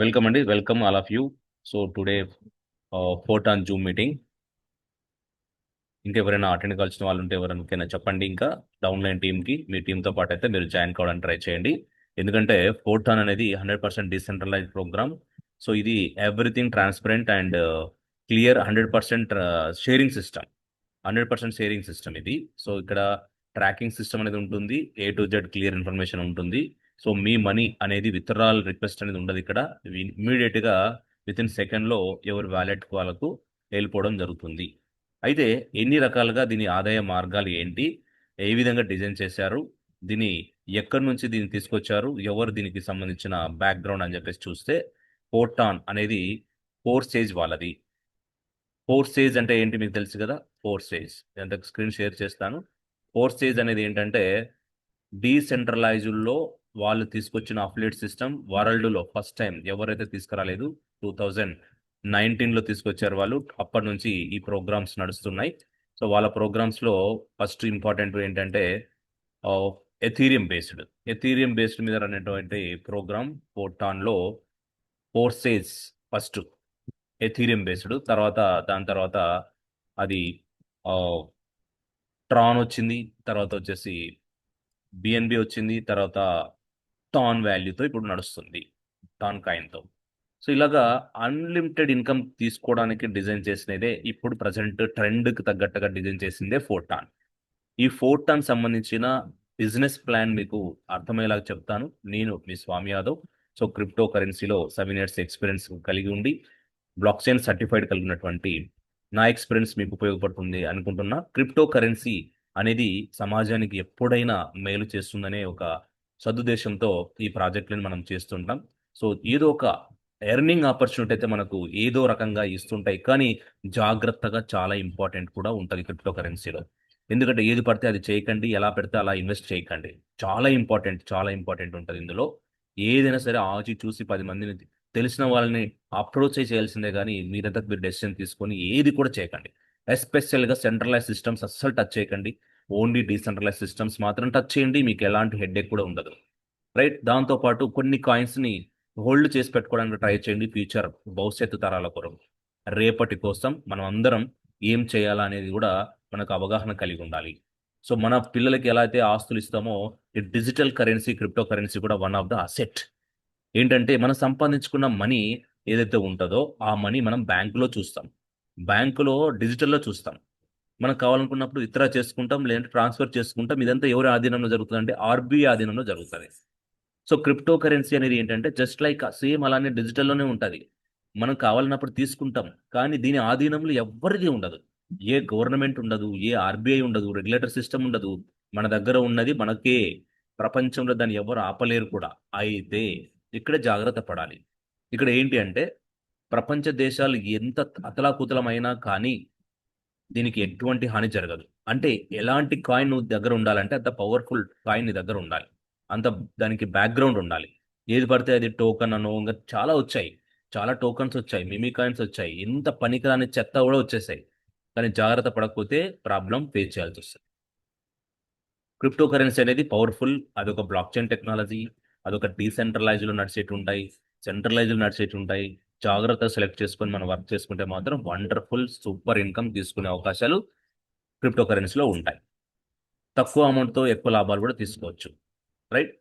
Welcome అండి. Welcome all of you. So today fort Zoom meeting. ఇంకెవరైనా attend కావాల్సిన వాళ్ళు ఉంటే ఎవరికైనా చెప్పండి. ఇంకా డౌన్లైన్ టీమ్కి మీ టీంతో పాటు అయితే మీరు జాయిన్ కావడానికి ట్రై చేయండి. ఎందుకంటే ఫోర్టాన్ అనేది 100% డీసెంట్రలైజ్ ప్రోగ్రామ్. సో ఇది everything transparent and clear, 100% sharing system. 100% sharing system ఇది. సో ఇక్కడ ట్రాకింగ్ సిస్టమ్ అనేది ఉంటుంది. A to Z clear information ఉంటుంది. సో మీ మనీ అనేది విత్డ్రాల్ రిక్వెస్ట్ అనేది ఉండదు ఇక్కడ. ఇమ్మీడియట్గా విత్ ఇన్ సెకండ్లో ఎవరి వ్యాలెట్ వాళ్ళకు వెళ్ళిపోవడం జరుగుతుంది. అయితే ఎన్ని రకాలుగా దీని ఆదాయ మార్గాలు ఏంటి, ఏ విధంగా డిజైన్ చేశారు, దీని ఎక్కడి నుంచి దీన్ని తీసుకొచ్చారు, ఎవరు దీనికి సంబంధించిన బ్యాక్గ్రౌండ్ అని చెప్పేసి చూస్తే, ఫోర్టాన్ అనేది ఫోర్ స్టేజ్ వాళ్ళది. ఫోర్ స్టేజ్ అంటే ఏంటి మీకు తెలుసు కదా. ఫోర్ స్టేజ్ ఎంత స్క్రీన్ షేర్ చేస్తాను. ఫోర్ స్టేజ్ అనేది ఏంటంటే డీసెంట్రలైజ్డ్లో వాళ్ళు తీసుకొచ్చిన అఫిలియేట్ సిస్టమ్ వరల్డ్లో ఫస్ట్ టైం ఎవరైతే తీసుకురాలేదు. 2019లో తీసుకొచ్చారు వాళ్ళు. అప్పటి నుంచి ఈ ప్రోగ్రామ్స్ నడుస్తున్నాయి. సో వాళ్ళ ప్రోగ్రామ్స్లో ఫస్ట్ ఇంపార్టెంట్ ఏంటంటే ఎథీరియం బేస్డ్ మీద అనేటువంటి ప్రోగ్రామ్ ఫోర్టాన్లో four stage. First Ethereum based, తర్వాత దాని తర్వాత అది ట్రాన్ వచ్చింది, తర్వాత వచ్చేసి బిఎన్బి వచ్చింది, తర్వాత టాన్ వాల్యూతో ఇప్పుడు నడుస్తుంది, టాన్ కాయిన్తో. సో ఇలాగా అన్లిమిటెడ్ ఇన్కమ్ తీసుకోవడానికి డిజైన్ చేసినదే ఇప్పుడు ప్రజెంట్ ట్రెండ్కి తగ్గట్టుగా డిజైన్ చేసిందే ఫోర్టాన్. ఈ ఫోర్టాన్ సంబంధించిన బిజినెస్ ప్లాన్ మీకు అర్థమయ్యేలాగా చెప్తాను. నేను మీ స్వామి యాదవ్. సో క్రిప్టో కరెన్సీలో 7 years ఎక్స్పీరియన్స్ కలిగి ఉండి బ్లాక్ చైన్ సర్టిఫైడ్ కలిగినటువంటి నా ఎక్స్పీరియన్స్ మీకు ఉపయోగపడుతుంది అనుకుంటున్నా. క్రిప్టో కరెన్సీ అనేది సమాజానికి ఎప్పుడైనా మేలు చేస్తుందనే ఒక సదుద్దేశంతో ఈ ప్రాజెక్టులను మనం చేస్తుంటాం. సో ఏదో ఒక ఎర్నింగ్ ఆపర్చునిటీ అయితే మనకు ఏదో రకంగా ఇస్తుంటాయి, కానీ జాగ్రత్తగా చాలా ఇంపార్టెంట్ కూడా ఉంటుంది క్రిప్టో కరెన్సీలో. ఎందుకంటే ఏది పడితే అది చేయకండి, ఎలా పెడితే అలా ఇన్వెస్ట్ చేయకండి. చాలా ఇంపార్టెంట్, చాలా ఇంపార్టెంట్ ఉంటుంది ఇందులో. ఏదైనా సరే ఆచి చూసి 10 మందిని తెలిసిన వాళ్ళని అప్రోచ్ చేయాల్సిందే, కానీ మీరంతా మీరు డెసిషన్ తీసుకొని ఏది కూడా చేయకండి. ఎస్పెషల్గా సెంట్రలైజ్ సిస్టమ్స్ అస్సలు టచ్ చేయకండి. ఓన్లీ డీసెంట్రలైజ్ సిస్టమ్స్ మాత్రం టచ్ చేయండి. మీకు ఎలాంటి హెడ్ఏక్ కూడా ఉండదు. రైట్. దాంతోపాటు కొన్ని కాయిన్స్ని హోల్డ్ చేసి పెట్టుకోవడానికి ట్రై చేయండి. ఫ్యూచర్ భవిష్యత్తు తరాల కొరకు, రేపటి కోసం మనం అందరం ఏం చేయాలా అనేది కూడా మనకు అవగాహన కలిగి ఉండాలి. సో మన పిల్లలకి ఎలా అయితే ఆస్తులు ఇస్తామో, ఈ డిజిటల్ కరెన్సీ, క్రిప్టో కరెన్సీ కూడా వన్ ఆఫ్ ద అసెట్. ఏంటంటే మనం సంపాదించుకున్న మనీ ఏదైతే ఉంటుందో ఆ మనీ మనం బ్యాంకులో చూస్తాం, బ్యాంకులో డిజిటల్లో చూస్తాం. మనకు కావాలనుకున్నప్పుడు విత్డ్రా చేసుకుంటాం, లేదంటే ట్రాన్స్ఫర్ చేసుకుంటాం. ఇదంతా ఎవరి ఆధీనంలో జరుగుతుంది అంటే ఆర్బీఐ ఆధీనంలో జరుగుతుంది. సో క్రిప్టో కరెన్సీ అనేది ఏంటంటే జస్ట్ లైక్ సేమ్ అలానే డిజిటల్లోనే ఉంటుంది. మనం కావాలన్నప్పుడు తీసుకుంటాం, కానీ దీని ఆధీనంలో ఎవ్వరిది ఉండదు. ఏ గవర్నమెంట్ ఉండదు, ఏ ఆర్బీఐ ఉండదు, రెగ్యులేటర్ సిస్టమ్ ఉండదు. మన దగ్గర ఉన్నది మనకే. ప్రపంచంలో దాన్ని ఎవరు ఆపలేరు కూడా. అయితే ఇక్కడ జాగ్రత్త పడాలి. ఇక్కడ ఏంటి అంటే ప్రపంచ దేశాలు ఎంత అతలాకుతలమైనా కానీ దీనికి ఎటువంటి హాని జరగదు. అంటే ఎలాంటి కాయిన్ నువ్వు దగ్గర ఉండాలంటే అంత పవర్ఫుల్ కాయిన్ నీ దగ్గర ఉండాలి. అంత దానికి బ్యాక్గ్రౌండ్ ఉండాలి. ఏది పడితే అది టోకన్ అనో ఇంకా చాలా వచ్చాయి. చాలా టోకన్స్ వచ్చాయి, మిమీ కాయిన్స్ వచ్చాయి, ఎంత పనికిరాని చెత్త కూడా వచ్చేసాయి. కానీ జాగ్రత్త పడకపోతే ప్రాబ్లం ఫేస్ చేయాల్సి వస్తుంది. క్రిప్టో కరెన్సీ అనేది పవర్ఫుల్. అదొక బ్లాక్ చైన్ టెక్నాలజీ. అదొక డీసెంట్రలైజ్లో నడిచేటి ఉంటాయి, సెంట్రలైజ్లో నడిచేటి ఉంటాయి. జాగ్రత్తగా సెలెక్ట్ చేసుకొని మనం వర్క్ చేసుకుంటే మాత్రం వండర్ఫుల్ సూపర్ ఇన్కమ్ తీసుకునే అవకాశాలు క్రిప్టో కరెన్సీలో ఉంటాయి. తక్కువ అమౌంట్తో ఎక్కువ లాభాలు కూడా తీసుకోవచ్చు. రైట్.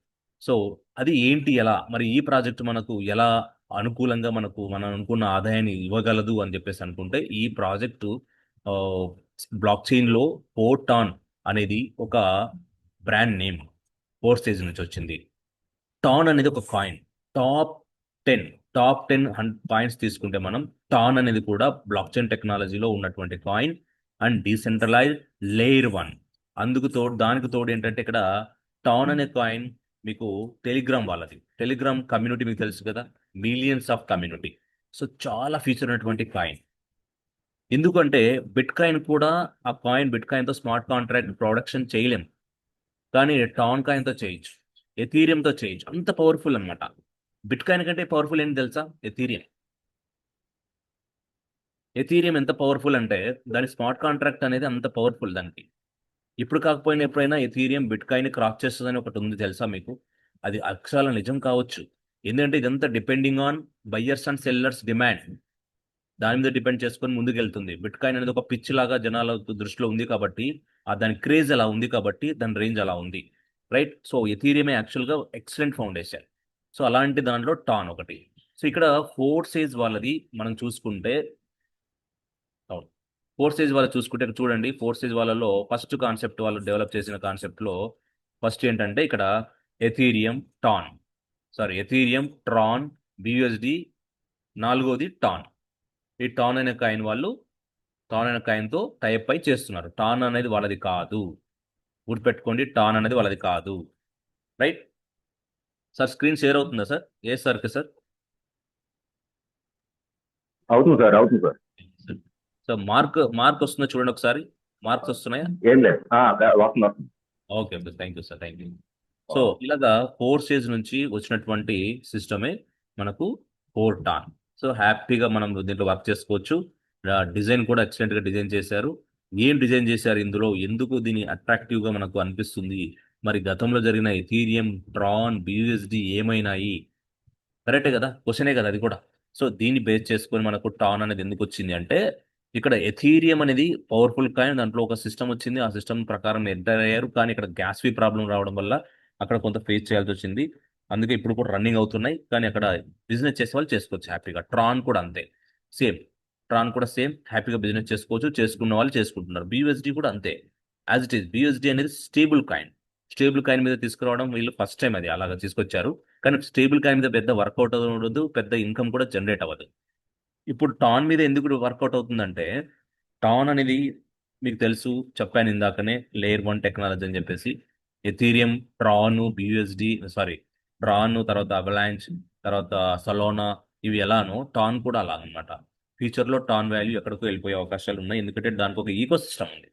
సో అది ఏంటి, ఎలా మరి ఈ ప్రాజెక్ట్ మనకు ఎలా అనుకూలంగా మనకు మనం అనుకున్న ఆదాయాన్ని ఇవ్వగలదు అని చెప్పేసి అనుకుంటే, ఈ ప్రాజెక్టు బ్లాక్ చైన్లో ఫోర్టాన్ అనేది ఒక బ్రాండ్ నేమ్. ఫోర్ స్టేజ్ నుంచి వచ్చింది. టాన్ అనేది ఒక కాయిన్. టాప్ 10, టాప్ 10 కాయిన్స్ తీసుకుంటే మనం టాన్ అనేది కూడా బ్లాక్ చైన్ టెక్నాలజీలో ఉన్నటువంటి కాయిన్ అండ్ డీసెంట్రలైజ్ లేయర్ 1. దానికి తోడు ఏంటంటే ఇక్కడ టాన్ అనే కాయిన్ మీకు టెలిగ్రామ్ వాళ్ళది. టెలిగ్రామ్ కమ్యూనిటీ మీకు తెలుసు కదా, మిలియన్స్ ఆఫ్ కమ్యూనిటీ. సో చాలా ఫీచర్ ఉన్నటువంటి కాయిన్. ఎందుకంటే బిట్ కాయిన్ కూడా, ఆ కాయిన్ బిట్ కాయిన్తో స్మార్ట్ కాంట్రాక్ట్ ప్రొడక్షన్ చేయలేం, కానీ టాన్ కాయిన్తో చేయొచ్చు, ఎథీరియంతో చేయొచ్చు. అంత పవర్ఫుల్ అనమాట. బిట్ కాయిన్ కంటే పవర్ఫుల్ ఏంటి తెలుసా? ఎథీరియం. ఎథీరియం ఎంత పవర్ఫుల్ అంటే దాని స్మార్ట్ కాంట్రాక్ట్ అనేది అంత పవర్ఫుల్ దానికి. ఇప్పుడు కాకపోయినా ఎప్పుడైనా ఎథీరియం బిట్ కాయిన్ క్రాస్ చేస్తుందని ఒకటి ఉంది తెలుసా మీకు? అది అక్షరాల నిజం కావచ్చు. ఎందుకంటే ఇదంతా depending on buyers and sellers demand. దాని మీద డిపెండ్ చేసుకొని ముందుకు వెళ్తుంది. బిట్ కాయిన్ అనేది ఒక పిచ్ లాగా జనాల దృష్టిలో ఉంది కాబట్టి, దాని క్రేజ్ అలా ఉంది కాబట్టి దాని రేంజ్ అలా ఉంది. రైట్. సో ఎథీరియం యాక్చువల్గా ఎక్సలెంట్ ఫౌండేషన్. సో అలాంటి దాంట్లో టాన్ ఒకటి. సో ఇక్కడ ఫోర్ సేజ్ వాళ్ళది మనం చూసుకుంటే, అవును, ఫోర్ సేజ్ వాళ్ళు చూసుకుంటే ఇక్కడ చూడండి, ఫోర్ సేజ్ వాళ్ళలో ఫస్ట్ కాన్సెప్ట్ వాళ్ళు డెవలప్ చేసిన కాన్సెప్ట్లో ఫస్ట్ ఏంటంటే ఇక్కడ Ethereum tan, sorry Ethereum Tron BUSD, నాలుగోది టాన్. ఈ టాన్ అనే కాయిన్ వాళ్ళు టాన్ అనే కాయిన్తో టైప్ అయి చేస్తున్నారు. టాన్ అనేది వాళ్ళది కాదు, గుర్తుపెట్టుకోండి, టాన్ అనేది వాళ్ళది కాదు. రైట్ సార్, స్క్రీన్ షేర్ అవుతుందా సార్? ఏ సార్కి సార్? అవుతుంది సార్, అవుతుంది సార్. సో మార్క్ మార్క్ వస్తుందా చూడండి ఒకసారి, మార్క్స్ వస్తున్నాయా? ఏం లేదు, వస్తుంది వస్తుంది. Okay, thank you sir, thank you. So ఇలాగా ఫోర్ స్టేజ్ నుంచి వచ్చినటువంటి సిస్టమే మనకు ఫోర్ టాన్. సో హ్యాపీగా మనం దీంట్లో వర్క్ చేసుకోవచ్చు. డిజైన్ కూడా ఎక్సలెంట్గా డిజైన్ చేశారు. ఏం డిజైన్ చేశారు ఇందులో, ఎందుకు దీని అట్రాక్టివ్గా మనకు అనిపిస్తుంది, మరి గతంలో జరిగిన ఎథీరియం, ట్రాన్, బియూఎస్డి ఏమైనాయి? కరెక్టే కదా, క్వశ్చనే కదా అది కూడా. సో దీన్ని బేస్ చేసుకొని మనకు టాన్ అనేది ఎందుకు వచ్చింది అంటే, ఇక్కడ ఎథీరియం అనేది పవర్ఫుల్ కాయిన్, దాంట్లో ఒక సిస్టమ్ వచ్చింది, ఆ సిస్టమ్ ప్రకారం ఎంటర్ అయ్యారు. కానీ ఇక్కడ గ్యాస్ ఫీ ప్రాబ్లం రావడం వల్ల అక్కడ కొంత ఫేస్ చేయాల్సి వచ్చింది. అందుకే ఇప్పుడు కూడా రన్నింగ్ అవుతున్నాయి, కానీ అక్కడ బిజినెస్ చేసే వాళ్ళు చేసుకోవచ్చు హ్యాపీగా. ట్రాన్ కూడా అంతే, సేమ్. ట్రాన్ కూడా సేమ్, హ్యాపీగా బిజినెస్ చేసుకోవచ్చు, చేసుకున్న వాళ్ళు చేసుకుంటున్నారు. బియూఎస్డి కూడా అంతే, యాజ్ ఇట్ ఈస్. బియూఎస్డి అనేది స్టేబుల్ కాయిన్. స్టేబుల్ కాయిన్ మీద తీసుకురావడం వీళ్ళు ఫస్ట్ టైం అది అలాగా తీసుకొచ్చారు. కానీ స్టేబుల్ కాయిన్ మీద పెద్ద వర్కౌట్ అవ్వదు, పెద్ద ఇన్కమ్ కూడా జనరేట్ అవ్వదు. ఇప్పుడు టాన్ మీద ఎందుకు వర్కౌట్ అవుతుందంటే, టాన్ అనేది మీకు తెలుసు, చెప్పాను ఇందాకనే, లేయర్ 1 టెక్నాలజీ అని చెప్పేసి. Ethereum, Tron, BUSD, sorry, Tron, తర్వాత అవలాంచ్, తర్వాత సలోనా, ఇవి ఎలానో టాన్ కూడా అలా అనమాట. ఫ్యూచర్లో టాన్ వాల్యూ ఎక్కడికో వెళ్ళిపోయే అవకాశాలు ఉన్నాయి, ఎందుకంటే దానికి ఒక ఈకో సిస్టమ్ ఉంది.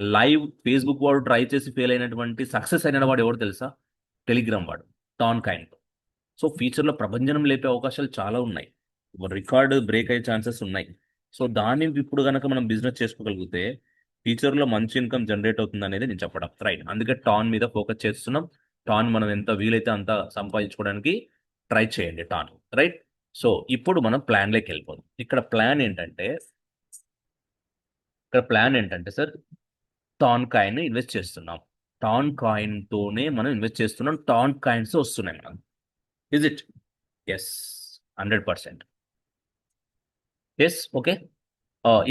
లైవ్ ఫేస్బుక్ వాడు ట్రై చేసి ఫెయిల్ అయినటువంటి సక్సెస్ అయిన వాడు ఎవరు తెలుసా? టెలిగ్రామ్ వాడు, టాన్ కాయిన్. సో ఫ్యూచర్లో ప్రభంజనం లేపే అవకాశాలు చాలా ఉన్నాయి, రికార్డు బ్రేక్ అయ్యే ఛాన్సెస్ ఉన్నాయి. సో దాన్ని ఇప్పుడు కనుక మనం బిజినెస్ చేసుకోగలిగితే ఫ్యూచర్లో మంచి ఇన్కమ్ జనరేట్ అవుతుంది అనేది నేను చెప్పడం. రైట్, అందుకే టాన్ మీద ఫోకస్ చేస్తున్నాం. టాన్ మనం ఎంత వీలైతే అంత సంపాదించుకోవడానికి ట్రై చేయండి టాన్. రైట్. సో ఇప్పుడు మనం ప్లాన్లోకి వెళ్ళిపోదాం. ఇక్కడ ప్లాన్ ఏంటంటే సార్, టాన్ కాయిన్ ఇన్వెస్ట్ చేస్తున్నాం. టాన్ కాయిన్తోనే మనం ఇన్వెస్ట్ చేస్తున్నాం, టాన్ కాయిన్స్ వస్తున్నాయి మనం. Is it? Yes, 100%. Yes, okay.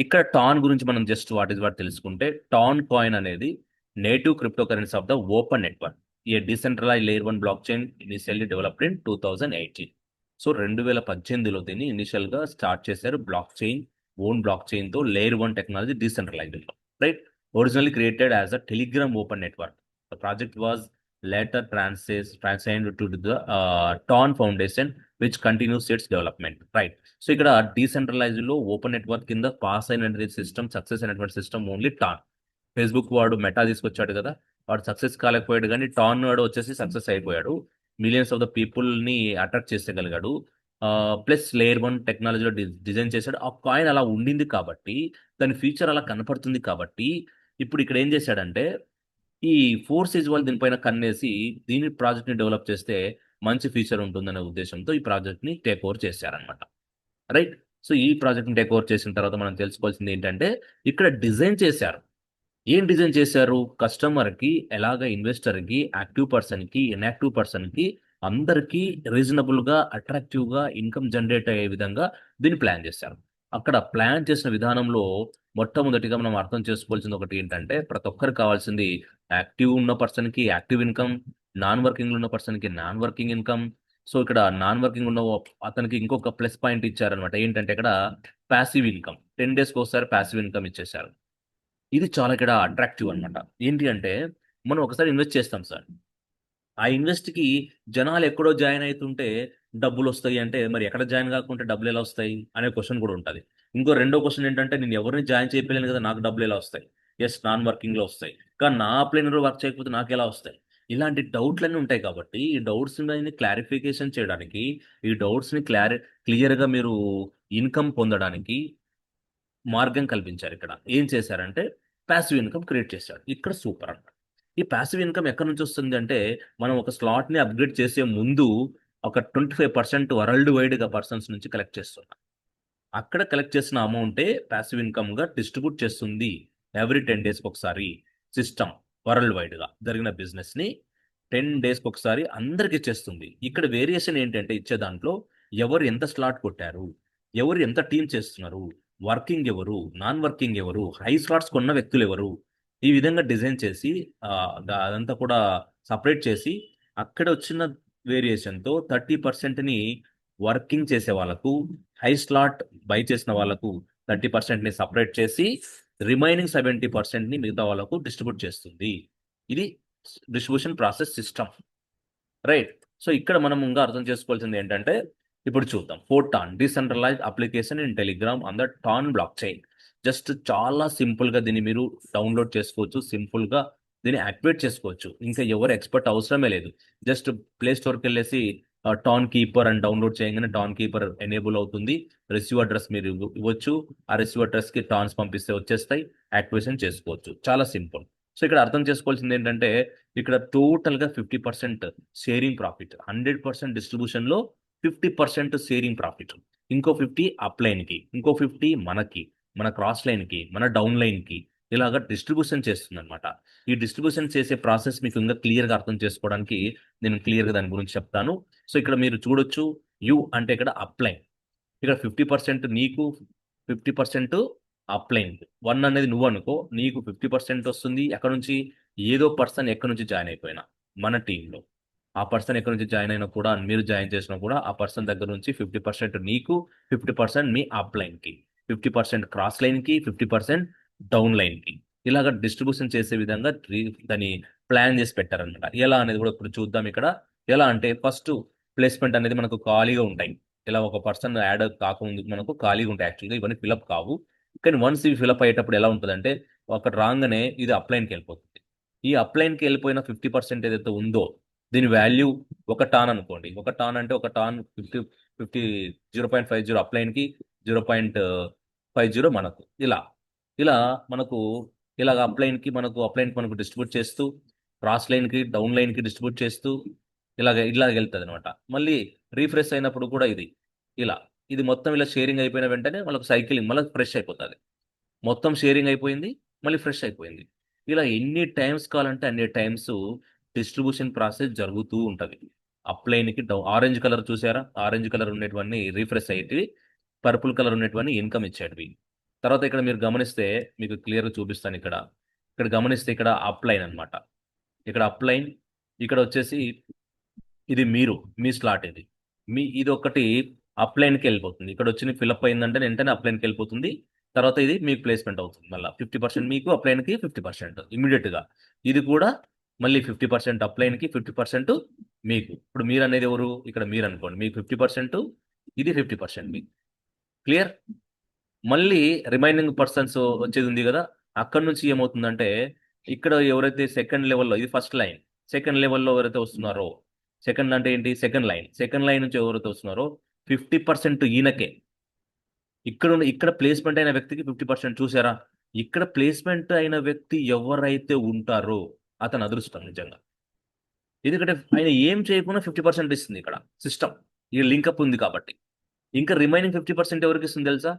ఇక్కడ టాన్ గురించి మనం జస్ట్ వాట్ ఈస్ వాట్ తెలుసుకుంటే, టాన్ కాయిన్ అనేది native cryptocurrency of the open network, a decentralize layer 1 blockchain initially developed in 2018. So 2018లో దీన్ని ఇనిషియల్గా స్టార్ట్ చేశారు. బ్లాక్ చైన్, ఓన్ బ్లాక్ చైన్తో లేయర్ 1 టెక్నాలజీ డిసెంట్రలైజ్డ్లో. Right. Originally created as a Telegram open network. The project was later transitioned to the TON Foundation, which continues its development. Right. So ఇక్కడ decentralise లో open network కింద pass అయినటువంటి system, success అయినటువంటి system only tan. Facebook వాడు meta తీసుకొచ్చాడు కదా, వాడు success కాలేకపోయాడు, కానీ టాన్ వాడు వచ్చేసి సక్సెస్ అయిపోయాడు. మిలియన్స్ ఆఫ్ ద పీపుల్ని అట్రాక్ట్ చేసేయగలిగాడు. ప్లస్ లేయర్ 1 టెక్నాలజీలో డిజైన్ చేశాడు. ఆ కాయిన్ అలా ఉండింది కాబట్టి, దాని ఫ్యూచర్ అలా కనపడుతుంది కాబట్టి, ఇప్పుడు ఇక్కడ ఏం చేశాడంటే, ఈ ఫోర్సెస్ వాళ్ళు దీనిపైన కన్నేసి దీని ప్రాజెక్ట్ని డెవలప్ చేస్తే మంచి ఫీచర్ ఉంటుందనే ఉద్దేశంతో ఈ ప్రాజెక్ట్ని టేక్ ఓవర్ చేశారనమాట. రైట్. సో ఈ ప్రాజెక్ట్ని టేక్ ఓవర్ చేసిన తర్వాత మనం తెలుసుకోవాల్సింది ఏంటంటే, ఇక్కడ డిజైన్ చేశారు. ఏం డిజైన్ చేశారు? కస్టమర్కి, ఎలాగ ఇన్వెస్టర్కి, యాక్టివ్ పర్సన్కి, ఇన్యాక్టివ్ పర్సన్కి, అందరికీ రీజనబుల్గా, అట్రాక్టివ్గా ఇన్కమ్ జనరేట్ అయ్యే విధంగా దీన్ని ప్లాన్ చేశారు. అక్కడ ప్లాన్ చేసిన విధానంలో మొట్టమొదటిగా మనం అర్థం చేసుకోవాల్సింది ఒకటి ఏంటంటే, ప్రతి ఒక్కరికి కావాల్సింది యాక్టివ్ ఉన్న పర్సన్కి యాక్టివ్ ఇన్కమ్, నాన్ వర్కింగ్ ఉన్న పర్సన్కి నాన్ వర్కింగ్ ఇన్కమ్. సో ఇక్కడ నాన్ వర్కింగ్ ఉన్న అతనికి ఇంకొక ప్లస్ పాయింట్ ఇచ్చారనమాట. ఏంటంటే ఇక్కడ ప్యాసివ్ ఇన్కమ్, 10 డేస్కి ఒకసారి ప్యాసివ్ ఇన్కమ్ ఇచ్చేసారు. ఇది చాలా ఇక్కడ అట్రాక్టివ్ అనమాట. ఏంటి అంటే, మనం ఒకసారి ఇన్వెస్ట్ చేస్తాం సార్, ఆ ఇన్వెస్ట్కి జనాలు ఎక్కడో జాయిన్ అవుతుంటే డబ్బులు వస్తాయి అంటే, మరి ఎక్కడ జాయిన్ కాకుంటే డబ్బులు ఎలా వస్తాయి అనే క్వశ్చన్ కూడా ఉంటుంది. ఇంకో రెండో క్వశ్చన్ ఏంటంటే, నేను ఎవరిని జాయిన్ చేయలేను కదా, నాకు డబ్బులు ఎలా వస్తాయి? ఎస్, నాన్ వర్కింగ్లో వస్తాయి, కానీ నా ప్లేనర్ వర్క్ చేయకపోతే నాకు ఎలా వస్తాయి? ఇలాంటి డౌట్లన్నీ ఉంటాయి. కాబట్టి ఈ డౌట్స్ని క్లారిఫికేషన్ చేయడానికి, ఈ డౌట్స్ని క్లియర్గా మీరు ఇన్కమ్ పొందడానికి మార్గం కల్పించారు. ఇక్కడ ఏం చేశారంటే, ప్యాసివ్ ఇన్కమ్ క్రియేట్ చేశాడు. ఇక్కడ సూపర్ అన్నమాట. ఈ ప్యాసివ్ ఇన్కమ్ ఎక్కడి నుంచి వస్తుంది అంటే, మనం ఒక స్లాట్ని అప్గ్రేడ్ చేసే ముందు ఒక 25% వరల్డ్ వైడ్గా పర్సన్స్ నుంచి కలెక్ట్ చేస్తున్నా. అక్కడ కలెక్ట్ చేసిన అమౌంటే ప్యాసివ్ ఇన్కమ్గా డిస్ట్రిబ్యూట్ చేస్తుంది ఎవ్రీ 10 డేస్కి ఒకసారి. సిస్టమ్ వరల్డ్ వైడ్గా జరిగిన బిజినెస్ని 10 డేస్కి ఒకసారి అందరికి ఇచ్చేస్తుంది. ఇక్కడ వేరియేషన్ ఏంటంటే ఇచ్చే దాంట్లో ఎవరు ఎంత స్లాట్ కొట్టారు, ఎవరు ఎంత టీం చేస్తున్నారు, వర్కింగ్ ఎవరు, నాన్ వర్కింగ్ ఎవరు, హై స్లాట్స్ కొన్న వ్యక్తులు ఎవరు, ఈ విధంగా డిజైన్ చేసి అదంతా కూడా సపరేట్ చేసి అక్కడ వచ్చిన వేరియేషన్తో 30%ని వర్కింగ్ చేసే వాళ్ళకు, హై స్లాట్ బై చేసిన వాళ్ళకు 30%ని సపరేట్ చేసి రిమైనింగ్ 70%ని మిగతా వాళ్ళకు డిస్ట్రిబ్యూట్ చేస్తుంది. ఇది distribution process system, right. So ఇక్కడ మనం ఇంకా అర్థం చేసుకోవాల్సింది ఏంటంటే, ఇప్పుడు చూద్దాం. ఫోర్టాన్ decentralized application in Telegram on the TON blockchain. Just చాలా సింపుల్గా దీన్ని మీరు డౌన్లోడ్ చేసుకోవచ్చు, సింపుల్గా దీన్ని యాక్టివేట్ చేసుకోవచ్చు. ఇంకా ఎవరు ఎక్స్పర్ట్ అవసరమే లేదు. జస్ట్ ప్లే స్టోర్కి వెళ్ళేసి టాన్ కీపర్ అని డౌన్లోడ్ చేయగానే టాన్ కీపర్ ఎనేబుల్ అవుతుంది. రిసీవ్ అడ్రస్ మీరు ఇవ్వచ్చు. ఆ రిసీవ్ అడ్రస్కి టాన్స్ పంపిస్తే వచ్చేస్తాయి, యాక్టివేషన్ చేసుకోవచ్చు. చాలా సింపుల్. సో ఇక్కడ అర్థం చేసుకోవాల్సింది ఏంటంటే, ఇక్కడ టోటల్గా 50% షేరింగ్ ప్రాఫిట్, 100% డిస్ట్రిబ్యూషన్లో 50% షేరింగ్ ప్రాఫిట్, ఇంకో 50 అప్ లైన్కి, ఇంకో 50 మనకి, మన క్రాస్ లైన్కి, మన డౌన్ లైన్కి, ఇలాగ డిస్ట్రిబ్యూషన్ చేస్తుంది అనమాట. ఈ డిస్ట్రిబ్యూషన్ చేసే ప్రాసెస్ మీకు ఇంకా క్లియర్గా అర్థం చేసుకోవడానికి నేను క్లియర్గా దాని గురించి చెప్తాను. సో ఇక్కడ మీరు చూడొచ్చు, యు అంటే ఇక్కడ అప్ లైన్, ఇక్కడ 50% నీకు, 50% అప్లైన్. 1 అనేది నువ్వు అనుకో, నీకు 50% వస్తుంది. ఎక్కడ నుంచి? ఏదో పర్సన్ ఎక్కడి నుంచి జాయిన్ అయిపోయినా మన టీంలో, ఆ పర్సన్ ఎక్కడి నుంచి జాయిన్ అయినా కూడా, మీరు జాయిన్ చేసినా కూడా ఆ పర్సన్ దగ్గర నుంచి 50% నీకు, 50% మీ అప్లైన్కి, 50% క్రాస్ లైన్కి, 50% డౌన్ లైన్కి. ఇలాగ డిస్ట్రిబ్యూషన్ చేసే విధంగా దాన్ని ప్లాన్ చేసి పెట్టారనమాట. ఎలా అనేది కూడా ఇప్పుడు చూద్దాం. ఇక్కడ ఎలా అంటే, ఫస్ట్ ప్లేస్మెంట్ అనేది మనకు ఖాళీగా ఉంటాయి. ఇలా ఒక పర్సన్ యాడ్ కాకముందు మనకు ఖాళీగా ఉంటాయి. యాక్చువల్గా ఇవన్నీ ఫిలప్ కావు. కానీ వన్స్ ఇవి ఫిలప్ అయ్యేటప్పుడు ఎలా ఉంటుందంటే, ఒకటి రాగానే ఇది అప్లైన్కి వెళ్ళిపోతుంది. ఈ అప్లైన్కి వెళ్ళిపోయిన 50% ఏదైతే ఉందో దీని వాల్యూ ఒక టాన్ అనుకోండి. ఒక టాన్ అంటే ఒక టాన్ 50 0.50 అప్లైన్కి, 0.50 మనకు. ఇలా ఇలా మనకు ఇలాగ అప్లైన్కి మనకు డిస్ట్రిబ్యూట్ చేస్తూ, క్రాస్ లైన్కి, డౌన్ లైన్కి డిస్ట్రిబ్యూట్ చేస్తూ ఇలాగ వెళ్తుంది అనమాట. మళ్ళీ రీఫ్రెష్ అయినప్పుడు కూడా ఇలా ఇది మొత్తం ఇలా షేరింగ్ అయిపోయిన వెంటనే మనకు సైక్లింగ్ మళ్ళీ ఫ్రెష్ అయిపోతుంది. మొత్తం షేరింగ్ అయిపోయింది, మళ్ళీ ఫ్రెష్ అయిపోయింది. ఇలా ఎన్ని టైమ్స్ కావాలంటే అన్ని టైమ్స్ డిస్ట్రిబ్యూషన్ ప్రాసెస్ జరుగుతూ ఉంటుంది. అప్లైన్కి ఆరెంజ్ కలర్ చూసారా? ఆరెంజ్ కలర్ ఉండేటివన్నీ రీఫ్రెష్ అయ్యేటివి, పర్పుల్ కలర్ ఉండేటివన్నీ ఇన్కమ్ ఇచ్చేటివి. తర్వాత ఇక్కడ మీరు గమనిస్తే మీకు క్లియర్గా చూపిస్తాను. ఇక్కడ ఇక్కడ గమనిస్తే ఇక్కడ అప్లైన్ అనమాట. ఇక్కడ అప్లైన్, ఇక్కడ వచ్చేసి ఇది మీ స్లాట్, ఇది ఒకటి అప్లైన్కి వెళ్ళిపోతుంది. ఇక్కడ వచ్చి ఫిల్అప్ అయిందంటే వెంటనే అప్లైన్కి వెళ్ళిపోతుంది. తర్వాత ఇది మీకు ప్లేస్మెంట్ అవుతుంది. మళ్ళీ 50% మీకు, అప్లైన్కి 50% ఇమీడియట్గా. ఇది కూడా మళ్ళీ 50% అప్లైన్కి, 50% మీకు. ఇప్పుడు మీరు అనేది ఎవరు? ఇక్కడ మీరు అనుకోండి, మీకు 50%, ఇది 50% మీకు. క్లియర్? మళ్ళీ రిమైనింగ్ పర్సన్స్ వచ్చేది ఉంది కదా, అక్కడ నుంచి ఏమవుతుందంటే, ఇక్కడ ఎవరైతే సెకండ్ లెవెల్లో, ఇది ఫస్ట్ లైన్, సెకండ్ లెవెల్లో ఎవరైతే వస్తున్నారో, సెకండ్ అంటే ఏంటి? సెకండ్ లైన్ నుంచి ఎవరైతే వస్తున్నారో 50% ఈయనకే. ఇక్కడ ప్లేస్మెంట్ అయిన వ్యక్తికి 50% చూసారా? ఇక్కడ ప్లేస్మెంట్ అయిన వ్యక్తి ఎవరైతే ఉంటారో అతను అదృష్టం నిజంగా. ఎందుకంటే ఆయన ఏం చేయకుండా 50% ఇస్తుంది ఇక్కడ సిస్టమ్. ఈ లింకప్ ఉంది కాబట్టి. ఇంకా రిమైనింగ్ 50% ఎవరికి ఇస్తుంది తెలుసా?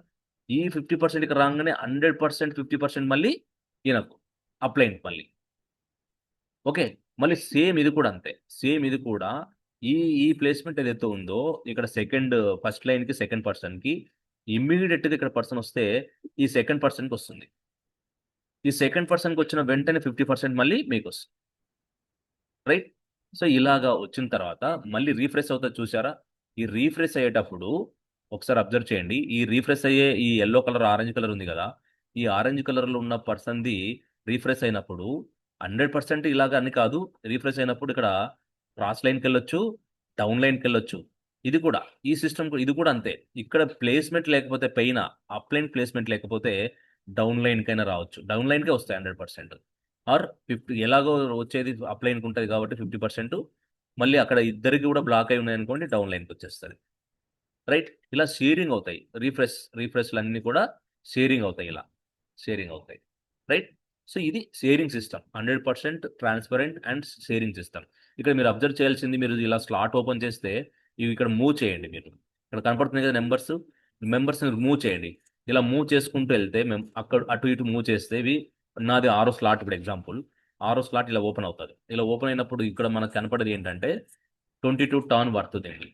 ఈ 50% ఇక్కడ రాగానే 100% 50% మళ్ళీ ఈయనకు, అప్లైన్ మళ్ళీ. ఓకే, మళ్ళీ సేమ్ ఇది కూడా అంతే. సేమ్ ఇది కూడా ఈ ఈ ప్లేస్మెంట్ ఏదైతే ఉందో, ఇక్కడ ఫస్ట్ లైన్కి, సెకండ్ పర్సన్కి ఇమ్మీడియట్గా ఇక్కడ పర్సన్ వస్తే ఈ సెకండ్ పర్సన్కి వస్తుంది. ఈ సెకండ్ పర్సన్కి వచ్చిన వెంటనే 50% మళ్ళీ మీకు వస్తుంది, రైట్. సో ఇలాగా వచ్చిన తర్వాత మళ్ళీ రీఫ్రెష్ అవుతుంది చూసారా? ఈ రీఫ్రెష్ అయ్యేటప్పుడు ఒకసారి అబ్జర్వ్ చేయండి. ఈ రీఫ్రెష్ అయ్యే ఈ ఎల్లో కలర్, ఆరెంజ్ కలర్ ఉంది కదా, ఈ ఆరెంజ్ కలర్లో ఉన్న పర్సన్ది రీఫ్రెష్ అయినప్పుడు 100% ఇలాగ అని కాదు. రీఫ్రెష్ అయినప్పుడు ఇక్కడ క్రాస్ లైన్కి వెళ్ళొచ్చు, డౌన్ లైన్కి వెళ్ళొచ్చు. ఇది కూడా ఈ సిస్టమ్ ఇది కూడా అంతే. ఇక్కడ ప్లేస్మెంట్ లేకపోతే పైన అప్లైన్ ప్లేస్మెంట్ లేకపోతే డౌన్ లైన్కైనా రావచ్చు, డౌన్ లైన్కే వస్తాయి 100%. ఆర్ 50 ఎలాగో వచ్చేది అప్లైన్కి ఉంటుంది కాబట్టి 50%, మళ్ళీ అక్కడ ఇద్దరికి కూడా బ్లాక్ అయి ఉన్నాయనుకోండి, డౌన్ లైన్కి వచ్చేస్తుంది, రైట్. ఇలా షేరింగ్ అవుతాయి. రీఫ్రెష్లు అన్నీ కూడా షేరింగ్ అవుతాయి, ఇలా షేరింగ్ అవుతాయి, రైట్. సో ఇది sharing system, 100% transparent and sharing system. ఇక్కడ మీరు అబ్జర్వ్ చేయాల్సింది, మీరు ఇలా స్లాట్ ఓపెన్ చేస్తే ఇవి ఇక్కడ మూవ్ చేయండి మీరు. ఇక్కడ కనపడుతుంది కదా మెంబర్స్ని మూవ్ చేయండి. ఇలా మూవ్ చేసుకుంటూ వెళ్తే మేము అక్కడ అటు ఇటు మూవ్ చేస్తే ఇవి నాది 6వ స్లాట్ ఇప్పుడు ఎగ్జాంపుల్ 6వ స్లాట్ ఇలా ఓపెన్ అవుతుంది. ఇలా ఓపెన్ అయినప్పుడు ఇక్కడ మనకు కనపడేది ఏంటంటే 22 టర్న్ పడుతుందండి.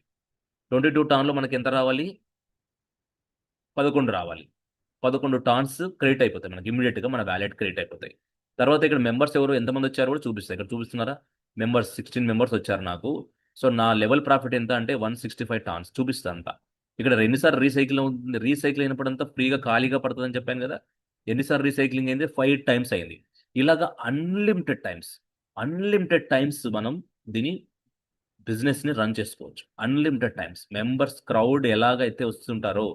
22 టర్న్లో మనకి ఎంత రావాలి? 11 రావాలి. 11 టర్న్స్ క్రెడిట్ అయిపోతాయి మనకి ఇమీడియట్గా మన వ్యాలెట్ క్రెడిట్ అయిపోతాయి. తర్వాత ఇక్కడ మెంబర్స్ ఎవరు ఎంతమంది వచ్చారో కూడా చూపిస్తాయి. ఇక్కడ చూపిస్తున్నారా? మెంబర్స్ 16 మెంబర్స్ వచ్చారు నాకు. సో నా లెవెల్ ప్రాఫిట్ ఎంత అంటే 165 టర్న్స్ చూపిస్తా అంతా. ఇక్కడ ఎన్నిసార్లు రీసైకిల్ అవుతుంది? రీసైకిల్ అయినప్పుడంతా ఫ్రీగా ఖాళీగా పడుతుందని చెప్పాను కదా. ఎన్నిసార్లు రీసైక్లింగ్ అయింది? 5 టైమ్స్ అయింది. ఇలాగా అన్లిమిటెడ్ టైమ్స్ మనం దీని బిజినెస్ని రన్ చేసుకోవచ్చు. అన్లిమిటెడ్ టైమ్స్ మెంబర్స్ క్రౌడ్ ఎలాగైతే వస్తుంటారో,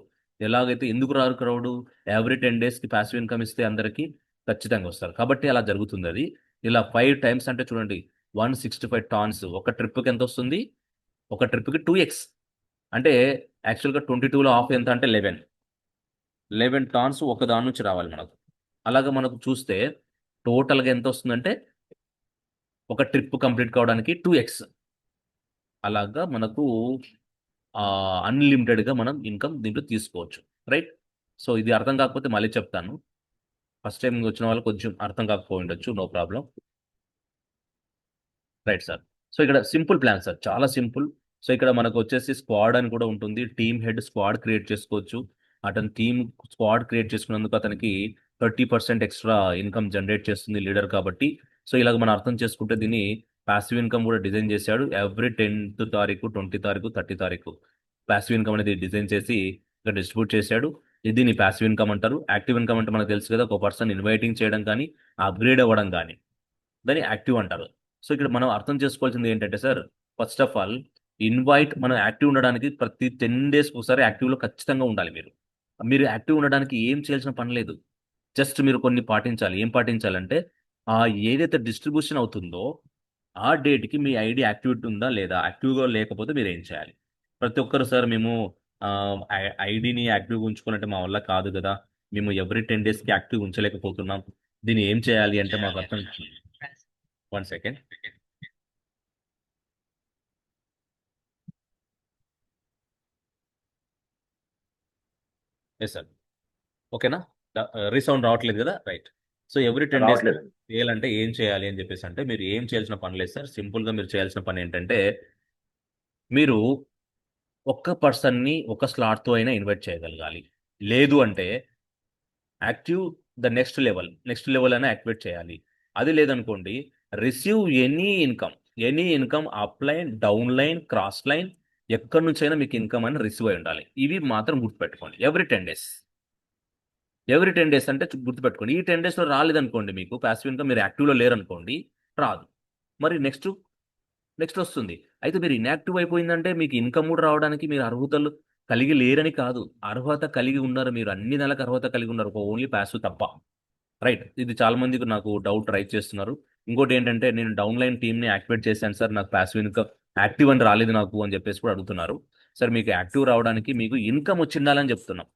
ఎలాగైతే ఎందుకు రారు క్రౌడ్? ఎవ్రీ 10 డేస్కి ప్యాసివ్ ఇన్కమ్ ఇస్తే అందరికీ ఖచ్చితంగా వస్తారు. కాబట్టి అలా జరుగుతుంది అది. ఇలా 5 టైమ్స్ అంటే చూడండి 165 టాన్స్. ఒక ట్రిప్కి ఎంత వస్తుంది? ఒక ట్రిప్కి 2x. అంటే యాక్చువల్గా 22లో ఆఫ్ ఎంత అంటే 11 టాన్స్ ఒక దాని నుంచి రావాలి మనకు. అలాగా మనకు చూస్తే టోటల్గా ఎంత వస్తుందంటే ఒక ట్రిప్ కంప్లీట్ కావడానికి 2x. అలాగా మనకు అన్లిమిటెడ్గా మనం ఇన్కమ్ దీంట్లో తీసుకోవచ్చు. రైట్. సో ఇది అర్థం కాకపోతే మళ్ళీ చెప్తాను. ఫస్ట్ టైం వచ్చిన వాళ్ళు కొంచెం అర్థం కాకపోయి ఉండొచ్చు. No problem. Right sir. So ఇక్కడ సింపుల్ ప్లాన్ సార్, చాలా సింపుల్. సో ఇక్కడ మనకు వచ్చేసి స్క్వాడ్ అని కూడా ఉంటుంది. టీమ్ హెడ్ స్క్వాడ్ క్రియేట్ చేసుకోవచ్చు. అతని టీమ్ స్క్వాడ్ క్రియేట్ చేసుకున్నందుకు అతనికి 30% ఎక్స్ట్రా ఇన్కమ్ జనరేట్ చేస్తుంది లీడర్ కాబట్టి. సో ఇలాగ మనం అర్థం చేసుకుంటే దీన్ని పాసివ్ ఇన్కమ్ కూడా డిజైన్ చేశాడు. ఎవ్రీ 10th తారీఖు, 20 తారీఖు, 30 తారీఖు పాసివ్ ఇన్కమ్ అనేది డిజైన్ చేసి ఇక్కడ డిస్ట్రిబ్యూట్ చేశాడు. దీన్ని పాసివ్ ఇన్కమ్ అంటారు. యాక్టివ్ ఇన్కమ్ అంటే మనకు తెలుసు కదా, ఒక పర్సన్ ఇన్వైటింగ్ చేయడం కానీ అప్గ్రేడ్ అవ్వడం కానీ దాన్ని యాక్టివ్ అంటారు. సో ఇక్కడ మనం అర్థం చేసుకోవాల్సింది ఏంటంటే sir, first of all invite మనం యాక్టివ్ ఉండడానికి ప్రతి 10 డేస్కి ఒకసారి యాక్టివ్లో ఖచ్చితంగా ఉండాలి. మీరు యాక్టివ్ ఉండడానికి ఏం చేయాల్సిన పని లేదు. జస్ట్ మీరు కొన్ని పాటించాలి. ఏం పాటించాలంటే ఏదైతే డిస్ట్రిబ్యూషన్ అవుతుందో ఆ డేట్కి మీ ఐడి యాక్టివిటీ ఉందా లేదా, యాక్టివ్గా లేకపోతే మీరు ఏం చేయాలి? ప్రతి ఒక్కరు సార్ మేము ఐడిని యాక్టివ్గా ఉంచుకున్నట్టే మా వల్ల కాదు కదా, మేము ఎవ్రీ 10 డేస్కి యాక్టివ్ ఉంచలేకపోతున్నాం, దీన్ని ఏం చేయాలి అంటే మాకు అర్థం. 1 సెకండ్. Yes sir. ఓకేనా? రీసౌండ్ రావట్లేదు కదా? రైట్. సో ఎవ్రీ 10 డేస్ రావట్లేదు. చేయాలంటే ఏం చేయాలి అని చెప్పేసి అంటే మీరు ఏం చేయాల్సిన పని లేదు సార్. సింపుల్గా మీరు చేయాల్సిన పని ఏంటంటే మీరు ఒక్క పర్సన్ని ఒక స్లాట్తో అయినా ఇన్వైట్ చేయగలగాలి. లేదు అంటే యాక్టివ్ నెక్స్ట్ లెవెల్ అయినా యాక్టివేట్ చేయాలి. అది లేదనుకోండి, receive any income up line, down line, cross line, ఎక్కడి నుంచి అయినా మీకు ఇన్కమ్ అని రిసీవ్ అయి ఉండాలి. ఇవి మాత్రం గుర్తుపెట్టుకోండి. ఎవ్రీ 10 డేస్ అంటే గుర్తుపెట్టుకోండి. ఈ 10 డేస్లో రాలేదనుకోండి, మీకు ప్యాసివ్ ఇన్కమ్, మీరు యాక్టివ్లో లేరనుకోండి, రాదు. మరి నెక్స్ట్ వస్తుంది. అయితే మీరు ఇన్యాక్టివ్ అయిపోయిందంటే మీకు ఇన్కమ్ కూడా రావడానికి మీరు అర్హతలు కలిగి లేరని కాదు, అర్హత కలిగి ఉన్నారు. మీరు అన్ని నెలలకు అర్హత కలిగి ఉన్నారు, ఓన్లీ ప్యాసివ్ తప్ప. రైట్. ఇది చాలా మందికి నాకు డౌట్ రైట్ చేస్తున్నారు. ఇంకోటి ఏంటంటే, నేను డౌన్ లైన్ టీమ్ని యాక్టివేట్ చేశాను సార్, నాకు ప్యాసివ్ ఇన్కమ్ యాక్టివ్ అని రాలేదు నాకు అని చెప్పేసి కూడా అడుగుతున్నారు. సార్ మీకు యాక్టివ్ రావడానికి మీకు ఇన్కమ్ వచ్చి ఉండాలని చెప్తున్నాం.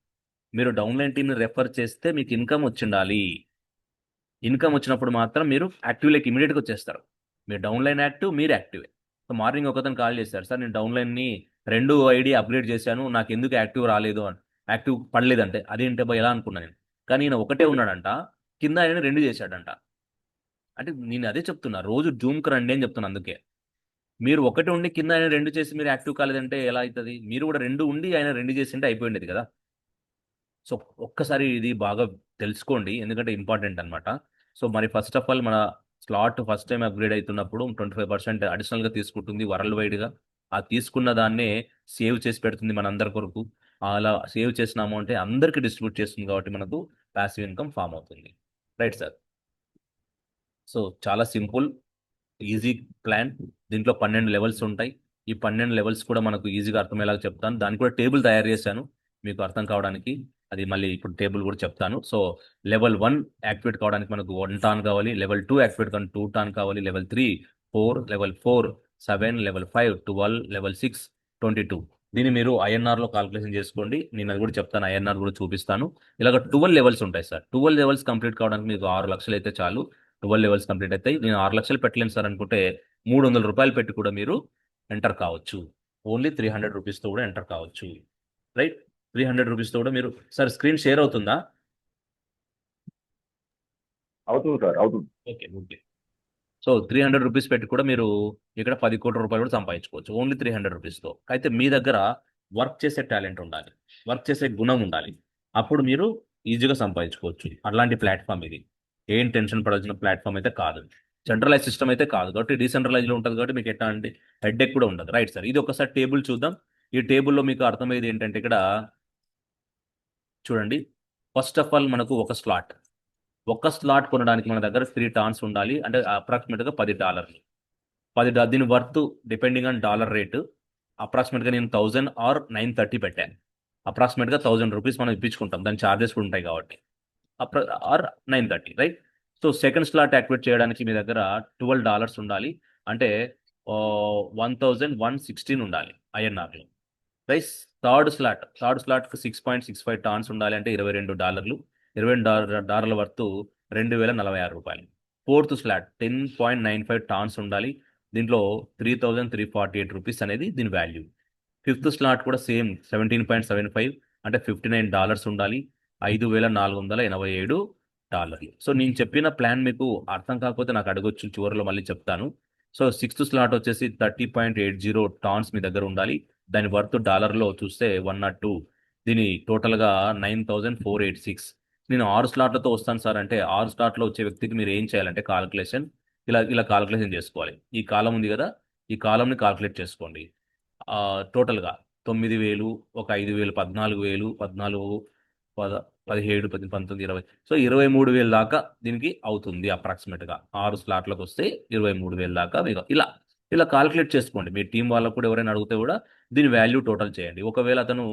మీరు డౌన్ లైన్ టీమ్ని రెఫర్ చేస్తే మీకు ఇన్కమ్ వచ్చి ఉండాలి. ఇన్కమ్ వచ్చినప్పుడు మాత్రం మీరు యాక్టివ్లోకి ఇమీడియట్గా వచ్చేస్తారు. మీరు డౌన్ లైన్ యాక్టివ్, మీరు యాక్టివే. సో మార్నింగ్ ఒకతను కాల్ చేశారు, సార్ నేను డౌన్ లైన్ని 2 ఐడి అప్గ్రేడ్ చేశాను, నాకు ఎందుకు యాక్టివ్ రాలేదు అని, యాక్టివ్ పడలేదంటే అదేంటే బా ఎలా అనుకున్నాను నేను. కానీ ఈయన ఒకటే ఉన్నాడంట, కింద ఆయన 2 చేశాడంట. అంటే నేను అదే చెప్తున్నా, రోజు జూమ్కి రండి అని చెప్తున్నా. అందుకే మీరు ఒకటి ఉండి కింద ఆయన 2 చేసి మీరు యాక్టివ్ కాలేదంటే ఎలా అవుతుంది? మీరు కూడా 2 ఉండి ఆయన 2 చేసింటే అయిపోయింది కదా. సో ఒక్కసారి ఇది బాగా తెలుసుకోండి, ఎందుకంటే ఇంపార్టెంట్ అనమాట. సో మరి ఫస్ట్ ఆఫ్ ఆల్ మన స్లాట్ ఫస్ట్ టైం అప్గ్రేడ్ అవుతున్నప్పుడు 25% అడిషనల్గా తీసుకుంటుంది వరల్డ్ వైడ్గా. ఆ తీసుకున్న దాన్నే సేవ్ చేసి పెడుతుంది మనందరి కొరకు. అలా సేవ్ చేసిన అమౌంట్ అందరికీ డిస్ట్రిబ్యూట్ చేస్తుంది కాబట్టి మనకు ప్యాసివ్ ఇన్కమ్ ఫామ్ అవుతుంది. Right sir. సో చాలా సింపుల్, ఈజీ ప్లాన్. దీంట్లో 12 లెవెల్స్ ఉంటాయి. ఈ 12 లెవెల్స్ కూడా మనకు ఈజీగా అర్థమయ్యేలాగా చెప్తాను. దానికి కూడా టేబుల్ తయారు చేశాను మీకు అర్థం కావడానికి. అది మళ్ళీ ఇప్పుడు టేబుల్ కూడా చెప్తాను. సో లెవెల్ 1 యాక్టివేట్ కావడానికి మనకు 1 టాన్ కావాలి, లెవెల్ 2 యాక్టివేట్ కావడానికి 2 టాన్ కావాలి, లెవెల్ 3 4, లెవెల్ 4 7, లెవెల్ 5 12, లెవెల్ 6 22. దీన్ని మీరు ఐఎన్ఆర్లో కాల్కులేషన్ చేసుకోండి. నేను అది కూడా చెప్తాను, ఐఎన్ఆర్ కూడా చూపిస్తాను. ఇలాగ 12 లెవెల్స్ ఉంటాయి సార్. 12 లెవెల్స్ కంప్లీట్ కావడానికి మీకు 6 లక్షలు అయితే చాలు. 12 లెవెల్స్ కంప్లీట్ అవుతాయి. నేను 6 లక్షలు పెట్టలేను సార్ అనుకుంటే 300 రూపాయలు పెట్టి కూడా మీరు ఎంటర్ కావచ్చు. ఓన్లీ 300 రూపీస్తో కూడా ఎంటర్ కావచ్చు. రైట్, 300 రూపీస్తో కూడా మీరు, సార్ స్క్రీన్ షేర్ అవుతుందా? అవుతుంది సార్, అవుతుంది. Okay, okay. సో 300 రూపీస్ పెట్టి కూడా మీరు ఇక్కడ 10 కోట్ల రూపాయలు కూడా సంపాదించుకోవచ్చు ఓన్లీ 300 రూపీస్తో. అయితే మీ దగ్గర వర్క్ చేసే టాలెంట్ ఉండాలి, వర్క్ చేసే గుణం ఉండాలి. అప్పుడు మీరు ఈజీగా సంపాదించుకోవచ్చు. అలాంటి ప్లాట్ఫామ్ ఇది. ఏం టెన్షన్ పడాల్సిన ప్లాట్ఫామ్ అయితే కాదు. సెంట్రలైజ్ సిస్టమ్ అయితే కాదు కాబట్టి డీసెంట్రలైజ్లో ఉంటుంది కాబట్టి మీకు ఎట్లాంటి హెడ్ఏక్ కూడా ఉండదు. రైట్ సార్, ఇది ఒకసారి టేబుల్ చూద్దాం. ఈ టేబుల్లో మీకు అర్థమయ్యేది ఏంటంటే ఇక్కడ చూడండి. ఫస్ట్ ఆఫ్ ఆల్ మనకు ఒక స్లాట్ కొనడానికి మన దగ్గర 3 టాన్స్ ఉండాలి. అంటే అప్రాక్సిమేట్గా $10. దీని worth depending on dollar rate అప్రాక్సిమేట్గా నేను 1000 ఆర్ 930 పెట్టాను. అప్రాక్సిమేట్గా 1000 రూపీస్ మనం ఇప్పించుకుంటాం, దాని ఛార్జెస్ కూడా ఉంటాయి కాబట్టి. R 930, right. So second slot activate చేయడానికి మీ దగ్గర $12 ఉండాలి. అంటే 1116 ఉండాలి ఐఎన్ఆర్లో. రైస్, థర్డ్ స్లాట్కి 6.65 టాన్స్ ఉండాలి. అంటే $22. $22 వర్త్ $2046. ఫోర్త్ స్లాట్ 10.95 టాన్స్ ఉండాలి. దీంట్లో 3348 రూపీస్ అనేది దీని వాల్యూ. ఫిఫ్త్ స్లాట్ కూడా సేమ్ 17.75 అంటే $59 ఉండాలి. $5487. సో నేను చెప్పిన ప్లాన్ మీకు అర్థం కాకపోతే నాకు అడగొచ్చు, చివరిలో మళ్ళీ చెప్తాను. సో సిక్స్త్ స్లాట్ వచ్చేసి 30.80 టాన్స్ మీ దగ్గర ఉండాలి. దాని వర్త్ డాలర్లో చూస్తే 102. దీని టోటల్గా 9486. నేను 6 స్లాట్లతో వస్తాను సార్ అంటే 6 స్లాట్లో వచ్చే వ్యక్తికి మీరు ఏం చేయాలంటే కాలిక్యులేషన్ ఇలా ఇలా కాలిక్యులేషన్ చేసుకోవాలి. ఈ కాలం ఉంది కదా, ఈ కాలంని కాలిక్యులేట్ చేసుకోండి. టోటల్గా 9000, ఒక 5000, 14000, 14, 17, 19, 20, సో 23,000 దాకా దీనికి అవుతుంది అప్రాక్సిమేట్గా. 6 స్లాట్లకు వస్తే 23,000 దాకా మీకు ఇలా ఇలా కాలిక్యులేట్ చేసుకోండి. మీ టీం వాళ్ళకు కూడా ఎవరైనా అడిగితే కూడా దీని వాల్యూ టోటల్ చేయండి. ఒకవేళ అతను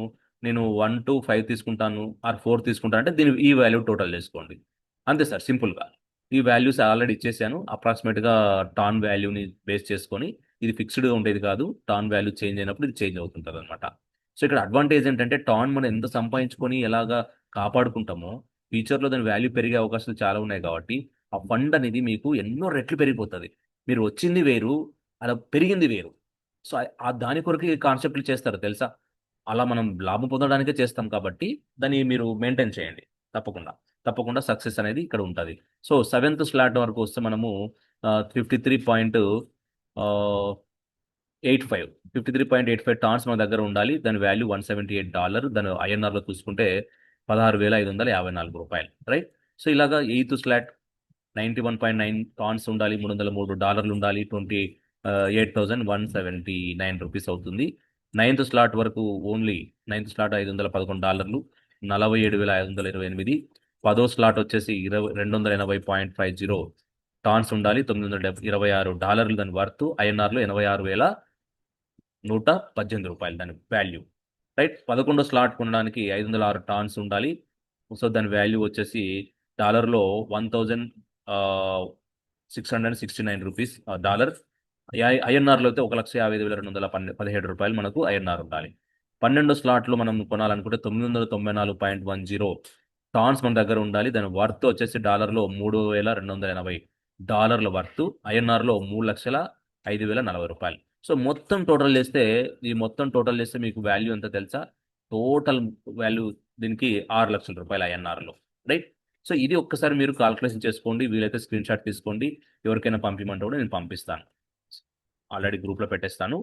నేను 1 to 5 తీసుకుంటాను ఆర్ 4 తీసుకుంటాను అంటే దీని ఈ వాల్యూ టోటల్ చేసుకోండి. అంతే సార్, సింపుల్గా. ఈ వాల్యూస్ ఆల్రెడీ ఇచ్చేసాను. అప్రాక్సిమేట్గా టాన్ వాల్యూని బేస్ చేసుకొని, ఇది ఫిక్స్డ్గా ఉండేది కాదు, టాన్ వాల్యూ చేంజ్ అయినప్పుడు ఇది చేంజ్ అవుతుంటుంది అనమాట. సో ఇక్కడ అడ్వాంటేజ్ ఏంటంటే టాన్ మనం ఎంత సంపాదించుకొని ఎలాగా కాపాడుకుంటామో ఫ్యూచర్లో దాని వాల్యూ పెరిగే అవకాశాలు చాలా ఉన్నాయి కాబట్టి ఆ ఫండ్ అనేది మీకు ఎన్నో రెట్లు పెరిగిపోతుంది. మీరు వచ్చింది వేరు, అలా పెరిగింది వేరు. సో ఆ దాని కొరకు ఈ కాన్సెప్ట్లు చేస్తారు తెలుసా. అలా మనం లాభం పొందడానికే చేస్తాం కాబట్టి దాన్ని మీరు మెయింటైన్ చేయండి. తప్పకుండా తప్పకుండా సక్సెస్ అనేది ఇక్కడ ఉంటుంది. సో సెవెంత్ స్లాట్ వరకు వస్తే మనము 53.85 టాన్స్ మన దగ్గర ఉండాలి. దాని వాల్యూ $178. దాని ఐఎన్ఆర్లో చూసుకుంటే $16,554. రైట్. సో ఇలాగా ఎయిత్ స్లాట్ 91.9 టాన్స్ ఉండాలి. $303 ఉండాలి. 28,179 రూపీస్ అవుతుంది. నైన్త్ స్లాట్ వరకు ఓన్లీ నైన్త్ స్లాట్ $511, $47,528. పదో స్లాట్ వచ్చేసి 280.50 టాన్స్ ఉండాలి. $926 దాని వర్త్. ఐఎన్ఆర్లో $86,118 దాని వాల్యూ. రైట్. 11 స్లాట్ కొనడానికి 506 టాన్స్ ఉండాలి. సో దాని వాల్యూ వచ్చేసి డాలర్లో 1,669 రూపీస్ డాలర్. ఐఎన్ఆర్లో అయితే 1,55,217 మనకు ఐఎన్ఆర్ ఉండాలి. 12 స్లాట్లో మనం కొనాలనుకుంటే 994.10 టాన్స్ మన దగ్గర ఉండాలి. దాని వర్త్ వచ్చేసి డాలర్లో $3,280 వర్త్. ఐఎన్ఆర్లో $3,05,040. సో మొత్తం టోటల్ చేస్తే మీకు వాల్యూ ఎంత తెలుసా? టోటల్ వాల్యూ దీనికి $6,00,000 ఐఎన్ఆర్లో. రైట్. సో ఇది ఒక్కసారి మీరు కాల్కులేషన్ చేసుకోండి. వీలైతే స్క్రీన్ షాట్ తీసుకోండి. ఎవరికైనా పంపించమంటే కూడా నేను పంపిస్తాను, ఆల్రెడీ గ్రూప్లో పెట్టేస్తాను.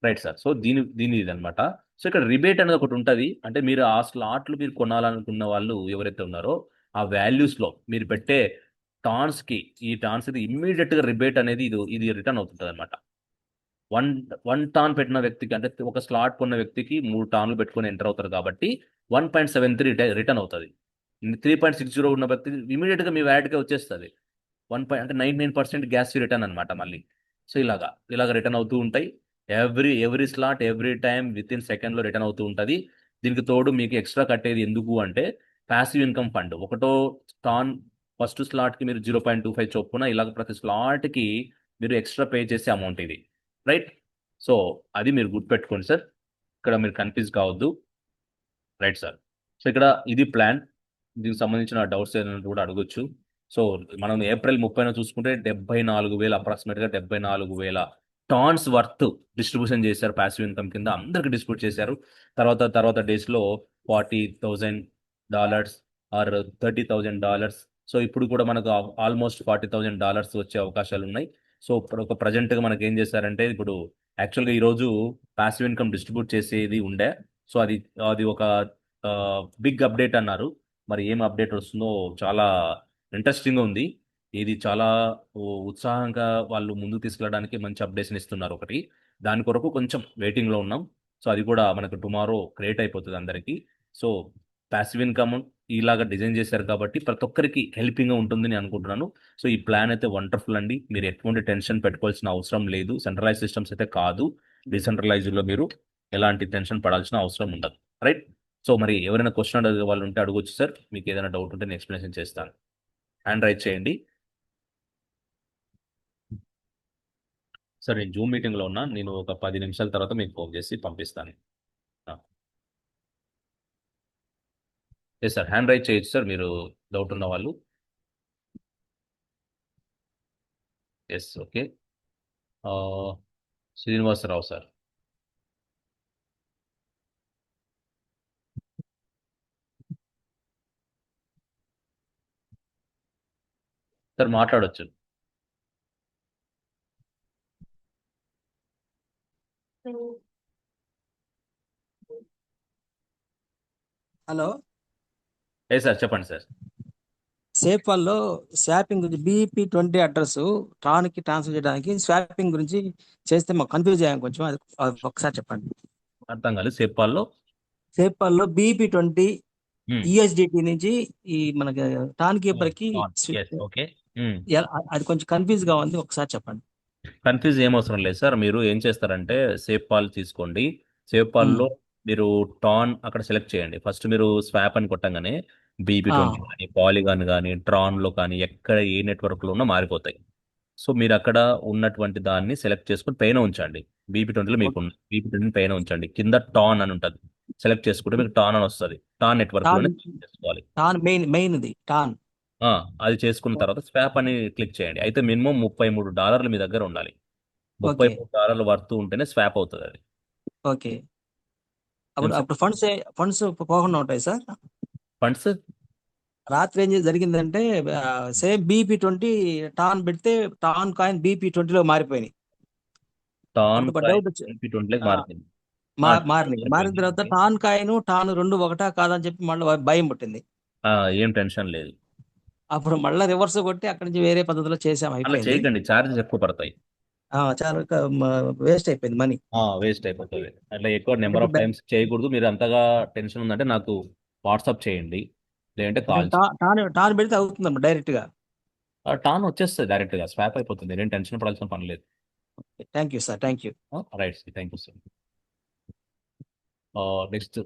Right sir. సో దీని ఇదనమాట. సో ఇక్కడ రిబేట్ అనేది ఒకటి ఉంటుంది. అంటే మీరు ఆ స్లాట్లు మీరు కొనాలనుకున్న వాళ్ళు ఎవరైతే ఉన్నారో ఆ వాల్యూస్లో మీరు పెట్టే టాన్స్కి, ఈ టాన్స్ ఇది ఇమ్మీడియట్గా రిబేట్ అనేది ఇది రిటర్న్ అవుతుంటుంది అనమాట. వన్ టాన్ పెట్టిన వ్యక్తికి, అంటే ఒక స్లాట్ కొన్న వ్యక్తికి 3 టాన్లు పెట్టుకొని ఎంటర్ అవుతారు కాబట్టి 1.73 రిటర్న్ అవుతుంది. 3.60 ఉన్న వ్యక్తికి ఇమీడియట్గా మీ వ్యాట్కే వచ్చేస్తుంది. అంటే 99% గ్యాస్ రిటర్న్ అనమాట మళ్ళీ. సో ఇలాగా రిటర్న్ అవుతూ ఉంటాయి. Every slot every time with in సెకండ్లో రిటర్న్ అవుతూ ఉంటుంది. దీనికి తోడు మీకు ఎక్స్ట్రా కట్టేది ఎందుకు అంటే ప్యాసివ్ ఇన్కమ్ ఫండ్. ఒకటో టాన్ ఫస్ట్ స్లాట్కి మీరు 0.25 చొప్పున ఇలాగ ప్రతి స్లాట్కి మీరు ఎక్స్ట్రా పే చేసే అమౌంట్ ఇది. రైట్. సో అది మీరు గుర్తుపెట్టుకోండి సార్, ఇక్కడ మీరు కన్ఫ్యూజ్ కావద్దు. Right sir. సో ఇక్కడ ఇది ప్లాన్. దీనికి సంబంధించిన డౌట్స్ ఏదైనా కూడా అడగొచ్చు. సో మనం ఏప్రిల్ 30న చూసుకుంటే 74,000 అప్రాక్సిమేట్గా 74,000 టాన్స్ వర్త్ డిస్ట్రిబ్యూషన్ చేశారు పాసివ్ ఇన్కమ్ కింద అందరికి డిస్ట్రిబ్యూట్ చేశారు. తర్వాత డేస్లో $40,000 ఆర్ $30,000. సో ఇప్పుడు కూడా మనకు ఆల్మోస్ట్ $40,000 వచ్చే అవకాశాలు ఉన్నాయి. సో ఇప్పుడు ఒక ప్రజెంట్గా మనకి ఏం చేశారంటే ఇప్పుడు యాక్చువల్గా ఈరోజు పాసివ్ ఇన్కమ్ డిస్ట్రిబ్యూట్ చేసేది ఉండే. సో అది అది ఒక బిగ్ అప్డేట్ అన్నారు. మరి ఏం అప్డేట్ వస్తుందో చాలా ఇంట్రెస్టింగ్గా ఉంది. ఇది చాలా ఉత్సాహంగా వాళ్ళు ముందుకు తీసుకెళ్ళడానికి మంచి అప్డేషన్ ఇస్తున్నారు ఒకటి. దాని కొరకు కొంచెం వెయిటింగ్లో ఉన్నాం. సో అది కూడా మనకు టుమారో క్రియేట్ అయిపోతుంది అందరికీ. సో ప్యాసివ్ ఇన్కమ్ ఇలాగా డిజైన్ చేశారు కాబట్టి ప్రతి ఒక్కరికి హెల్పింగ్గా ఉంటుందని అనుకుంటున్నాను. సో ఈ ప్లాన్ అయితే వండర్ఫుల్ అండి. మీరు ఎటువంటి టెన్షన్ పెట్టుకోవాల్సిన అవసరం లేదు. సెంట్రలైజ్ సిస్టమ్స్ అయితే కాదు. డిసెంట్రలైజ్డ్లో మీరు ఎలాంటి టెన్షన్ పడాల్సిన అవసరం ఉండదు. రైట్. సో మరి ఎవరైనా క్వశ్చన్ అడిగే వాళ్ళు ఉంటే అడగొచ్చు సార్. మీకు ఏదైనా డౌట్ ఉంటే నేను ఎక్స్ప్లెనేషన్ చేస్తాను. హ్యాండ్ రైట్ చేయండి. సార్ నేను జూమ్ మీటింగ్లో ఉన్నా. నేను ఒక 10 నిమిషాల తర్వాత మీకు ఫోన్ చేసి పంపిస్తాను. ఎస్ సార్, హ్యాండ్ రైట్ చేయొచ్చు సార్ మీరు డౌట్ ఉన్న వాళ్ళు. Yes, okay. Srinivasarao sir. Sir మాట్లాడొచ్చు. హలో, ఏ సార్ చెప్పండి సార్. సేఫ్ వాళ్ళు స్వాపింగ్ గురించి BEP20 అడ్రస్ కి ట్రాన్స్ఫర్ చేయడానికి స్వాపింగ్ గురించి చేస్తే మాకు కన్ఫ్యూజ్ అయ్యాం కొంచెం. అది ఒకసారి చెప్పండి. అర్థం కాలేదు. సేపాల్లో సేఫ్ వాళ్ళు BEP20 USDT నుంచి ఈ మనకి టాన్ కీపర్ కి ఎస్, ఓకే. అది కొంచెం కన్ఫ్యూజ్ గా ఉంది, ఒకసారి చెప్పండి. కన్ఫ్యూజ్ ఏం అవసరం లేదు సార్. మీరు ఏం చేస్తారంటే సేఫ్ పాల్ తీసుకోండి. సేఫ్ పాల్లో మీరు టాన్ అక్కడ సెలెక్ట్ చేయండి. ఫస్ట్ మీరు స్వాప్ అని కొట్టంగానే BEP20 కానీ పాలిగాన్ కానీ ట్రాన్లో కానీ ఎక్కడ ఏ నెట్వర్క్లో ఉన్నా మారిపోతాయి. సో మీరు అక్కడ ఉన్నటువంటి దాన్ని సెలెక్ట్ చేసుకుని పైన ఉంచండి. BEP20లో మీకు BEP20 పైన ఉంచండి. కింద టాన్ అని ఉంటుంది. సెలెక్ట్ చేసుకుంటే మీకు టాన్ అని వస్తుంది. టాన్ నెట్వర్క్లోనే చేసుకోవాలి. Tan main tan. అది చేసుకున్న తర్వాత స్వాప్ అని క్లిక్ చేయండి. అయితే మినిమం $33 మీ దగ్గర ఉండాలి. $33 వర్త్ ఉంటేనే స్వాప్ అవుతుంది అది. ఓకే. అప్పుడు ఫండ్స్ పోకుండా ఉంటాయి సార్. ఫండ్స్ రాత్రి ఏం జరిగిందంటే సేమ్ BEP20 టాన్ పెడితే టాన్ కాయిన్ BEP20లో మారిపోయినాయి. టాన్ డౌట్ BEP20లోకి మారింది. మారిన తర్వాత టాన్ కాయిన్ టాన్ రెండు ఒకటా కాదని చెప్పి మళ్ళీ భయం పుట్టింది. ఏం టెన్షన్ లేదు. అప్పుడు మళ్ళీ రివర్స్ కొట్టి అక్కడి నుంచి వేరే పద్ధతిలో చేసాం. అలా అయిపోయింది. చేయకండి, ఛార్జెస్ ఎక్కువ పడతాయి. చాలా వేస్ట్ అయిపోయింది మనీ. వేస్ట్ అయిపోతుంది. అట్లా ఎక్కువ నెంబర్ ఆఫ్ టైమ్స్ చేయకూడదు. మీరు అంతగా టెన్షన్ ఉందంటే నాకు వాట్సాప్ చేయండి, లేదంటే కాల్. టాన్ పెడితే అవుతుందమ్మా డైరెక్ట్ గా. టాన్ వచ్చేస్తుంది డైరెక్ట్ గా, స్వాప్ అయిపోతుంది. నేను టెన్షన్ పడాల్సిన పని లేదు. Thank you sir, thank you. Right, thank you sir. Next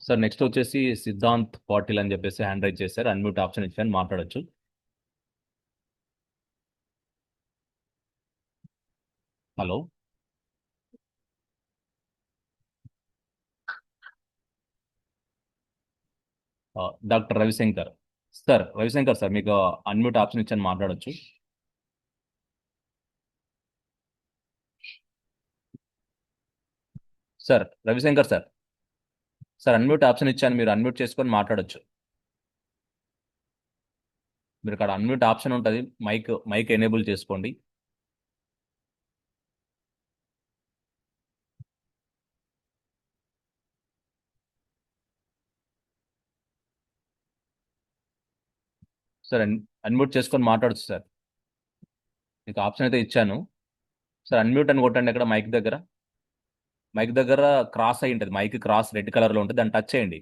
sir, next వచ్చేసి సిద్ధాంత్ పాటిల్ అని చెప్పేసి హ్యాండ్ రైజ్ చేశారు. అన్మ్యూట్ ఆప్షన్ ఇచ్చాను, మాట్లాడొచ్చు. Hello, doctor Ravishankar sir. Ravishankar sir, మీకు అన్మ్యూట్ ఆప్షన్ ఇచ్చాను, మాట్లాడొచ్చు. Sir Ravishankar sir, unmute option ఇచ్చాను, మీరు అన్మ్యూట్ చేసుకొని మాట్లాడొచ్చు. మీరు ఇక్కడ అన్మ్యూట్ ఆప్షన్ ఉంటుంది, మైక్ ఎనేబుల్ చేసుకోండి. సార్ అన్మ్యూట్ చేసుకొని మాట్లాడచ్చు సార్. మీకు ఆప్షన్ అయితే ఇచ్చాను సార్. అన్మ్యూట్ అని కొట్టండి. అక్కడ మైక్ దగ్గర క్రాస్ అయి ఉంటుంది. మైక్ క్రాస్ రెడ్ కలర్లో ఉంటుంది, దాన్ని టచ్ చేయండి.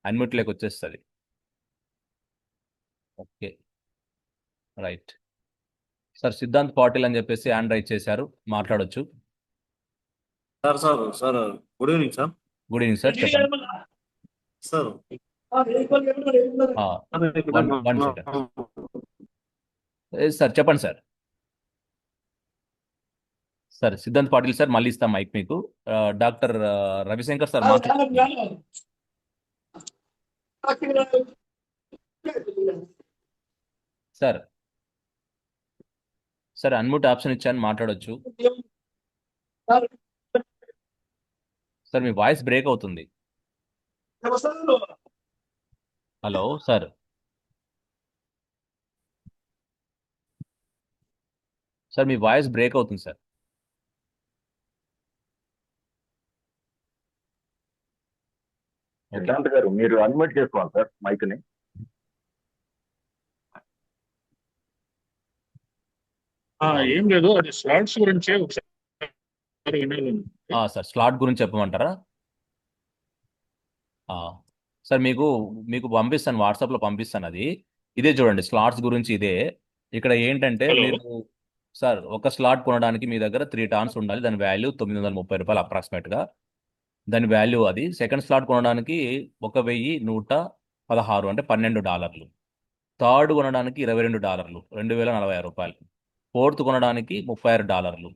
అన్మ్యూట్ లేక వచ్చేస్తుంది. Okay, right. Sir Siddhant Patil అని చెప్పేసి హ్యాండ్ రైజ్ చేశారు, మాట్లాడొచ్చు. Sir good evening sir. Good evening sir, చెప్పండి. సార్ వన్ సెకండ్ సార్, చెప్పండి sir. Sir Siddhant Patil sir, మళ్ళీ ఇస్తాం మైక్ మీకు. డాక్టర్ రవిశంకర్ సార్ సార్ సరే అన్మ్యూట్ ఆప్షన్ ఇచ్చాను, మాట్లాడొచ్చు. సార్ మీ వాయిస్ బ్రేక్ అవుతుంది. Hello sir. సార్ మీ వాయిస్ బ్రేక్ అవుతుంది సార్. ఓకే. సిద్ధాంత్ గారు మీరు అన్మ్యూట్ చేసుకోవాలి సార్ మైక్ ని. ఏం లేదు, అది స్లాట్స్ గురించే ఒకసారి వినాలని. సార్ స్లాట్ గురించి చెప్పమంటారా? ఆ, సార్ మీకు మీకు పంపిస్తాను, వాట్సాప్లో పంపిస్తాను. అది ఇదే చూడండి, స్లాట్స్ గురించి ఇదే. ఇక్కడ ఏంటంటే హలో. మీరు సార్ ఒక స్లాట్ కొనడానికి మీ దగ్గర 3 టాన్స్ ఉండాలి. దాని వాల్యూ ₹930 అప్రాక్సిమేట్గా. దాని వాల్యూ అది. సెకండ్ స్లాట్ కొనడానికి $1116 అంటే $12. థర్డ్ కొనడానికి $22, $2046. ఫోర్త్ కొనడానికి $36.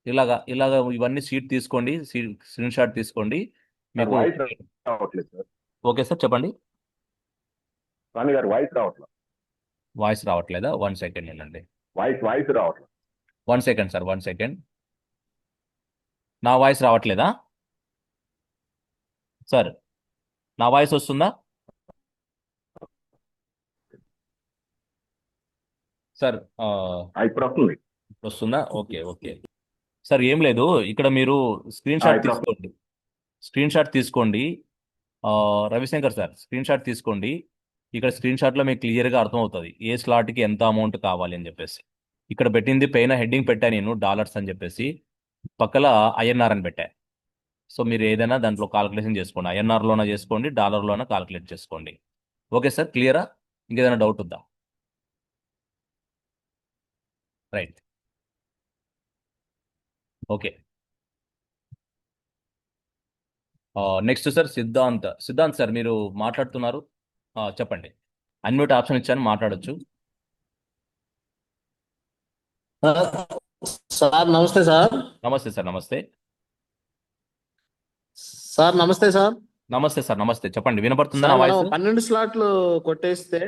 ఇలాగా ఇవన్నీ షీట్ తీసుకోండి, స్క్రీన్ షాట్ తీసుకోండి. మీకు వాయిస్ రావట్లేదు సార్. ఓకే సార్ చెప్పండి. స్వామి గారు వాయిస్ రావట్లేదు. వాయిస్ రావట్లేదా? 1 సెకండ్ అండి. వాయిస్ రావట్లేదు. 1 సెకండ్ సార్, 1 సెకండ్. నా వాయిస్ రావట్లేదా సార్? నా వాయిస్ వస్తుందా సార్? ఇప్పుడు వస్తుంది. వస్తుందా? Okay okay sir. ఏం లేదు, ఇక్కడ మీరు స్క్రీన్ షాట్ ఇప్పుడు తీసుకోండి. స్క్రీన్ షాట్ తీసుకోండి. రవిశంకర్ సార్ స్క్రీన్ షాట్ తీసుకోండి. ఇక్కడ స్క్రీన్ షాట్లో మీకు క్లియర్గా అర్థమవుతుంది ఏ స్లాట్కి ఎంత అమౌంట్ కావాలి అని చెప్పేసి. ఇక్కడ పెట్టింది పైన హెడ్డింగ్ పెట్టా నేను, డాలర్స్ అని చెప్పేసి. పక్కల ఐఎన్ఆర్ అని పెట్టా. సో మీరు ఏదైనా దాంట్లో కాల్కులేషన్ చేసుకోండి. ఐఎన్ఆర్లోనే చేసుకోండి, డాలర్లోనే కాల్కులేట్ చేసుకోండి. ఓకే సార్, క్లియరా? ఇంకేదైనా డౌట్ ఉందా? Right, okay. Next sir Siddhant sir మీరు మాట్లాడుతున్నారు. చెప్పండి. అన్మ్యూట్ ఆప్షన్ ఇచ్చాను, మాట్లాడొచ్చు. సార్ నమస్తే సార్. నమస్తే సార్. నమస్తే సార్ నమస్తే సార్. నమస్తే సార్. నమస్తే, చెప్పండి. వినపడుతుందా సార్ నా మనం వాయిస్? 12 స్లాట్లు కొట్టేస్తే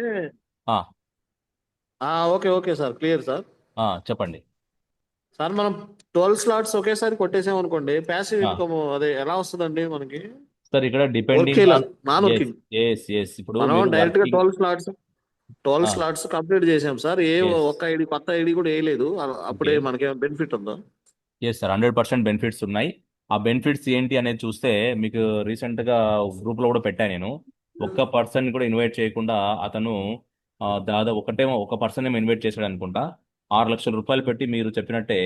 ఆ, okay okay sir, clear sir. చెప్పండి. సార్ మనం 12 స్లాట్స్ ఒకేసారి కొట్టేసాం అనుకోండి, ప్యాసివ్ ఆ. ఇన్కమ్ అదే ఎలా వస్తుందండి మనకి? సార్ ఇక్కడ depending working on non working. ఇప్పుడు మనం మీరు డైరెక్ట్ గా working- 12 స్లాట్స్ కంప్లీట్ చేసాం సార్. Yes. ఒక్క ఐడి కొత్త ఐడి కూడా వేయలేదు. అప్పుడే Okay. మనకేమైనా బెనిఫిట్ ఉందా? ఎస్ సార్, 100% బెనిఫిట్స్ ఉన్నాయి. ఆ బెనిఫిట్స్ ఏంటి అనేది చూస్తే మీకు రీసెంట్గా గ్రూప్లో కూడా పెట్టాను నేను. ఒక్క పర్సన్ కూడా ఇన్వైట్ చేయకుండా అతను దాదాపు ఒక పర్సన్ ఏమో ఇన్వైట్ చేశాడు అనుకుంటా. 6 లక్షల రూపాయలు పెట్టి మీరు చెప్పినట్టే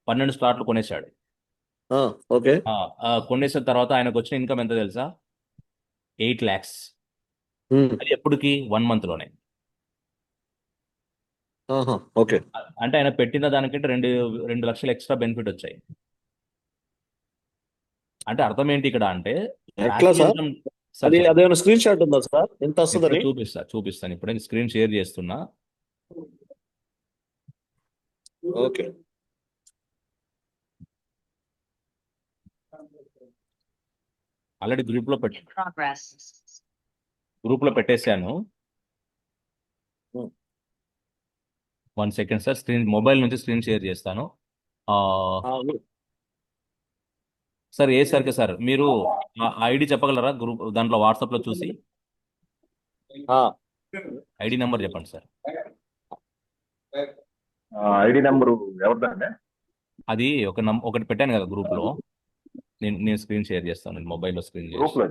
12 స్లాట్లు కొనేశాడు. ఓకే. కొనేసిన తర్వాత ఆయనకు వచ్చిన ఇన్కమ్ ఎంత తెలుసా? 8 lakhs. అది ఎప్పటికి 1 monthలోనే. ఓకే. అంటే ఆయన పెట్టిన దానికంటే 2 లక్షలు ఎక్స్ట్రా బెనిఫిట్ వచ్చాయి. అంటే అర్థం ఏంటి ఇక్కడ అంటే ఎట్లా passive సార్? income- సార్ అది చెప్పండి. అదేమైనా స్క్రీన్ షాట్ ఉందా సార్? ఎంత వస్తుందని? చూపిస్తాను ఇప్పుడే స్క్రీన్ షేర్ చేస్తున్నా. ఓకే. ఆల్రెడీ గ్రూప్లో Progress. పెట్టేశాను. Hmm. 1 సెకండ్ సార్, మొబైల్ నుంచి స్క్రీన్ షేర్ చేస్తాను. సార్ సార్ మీరు ఐడి చెప్పగలరా? గ్రూప్ దాంట్లో వాట్సాప్లో చూసి ఐడి నెంబర్ చెప్పండి సార్. ఐడి నెంబరు ఎవరిదండి? అది ఒకటి పెట్టాను కదా గ్రూప్లో. నేను స్క్రీన్ షేర్ చేస్తాను. నేను మొబైల్లో స్క్రీన్ గ్రూప్ లో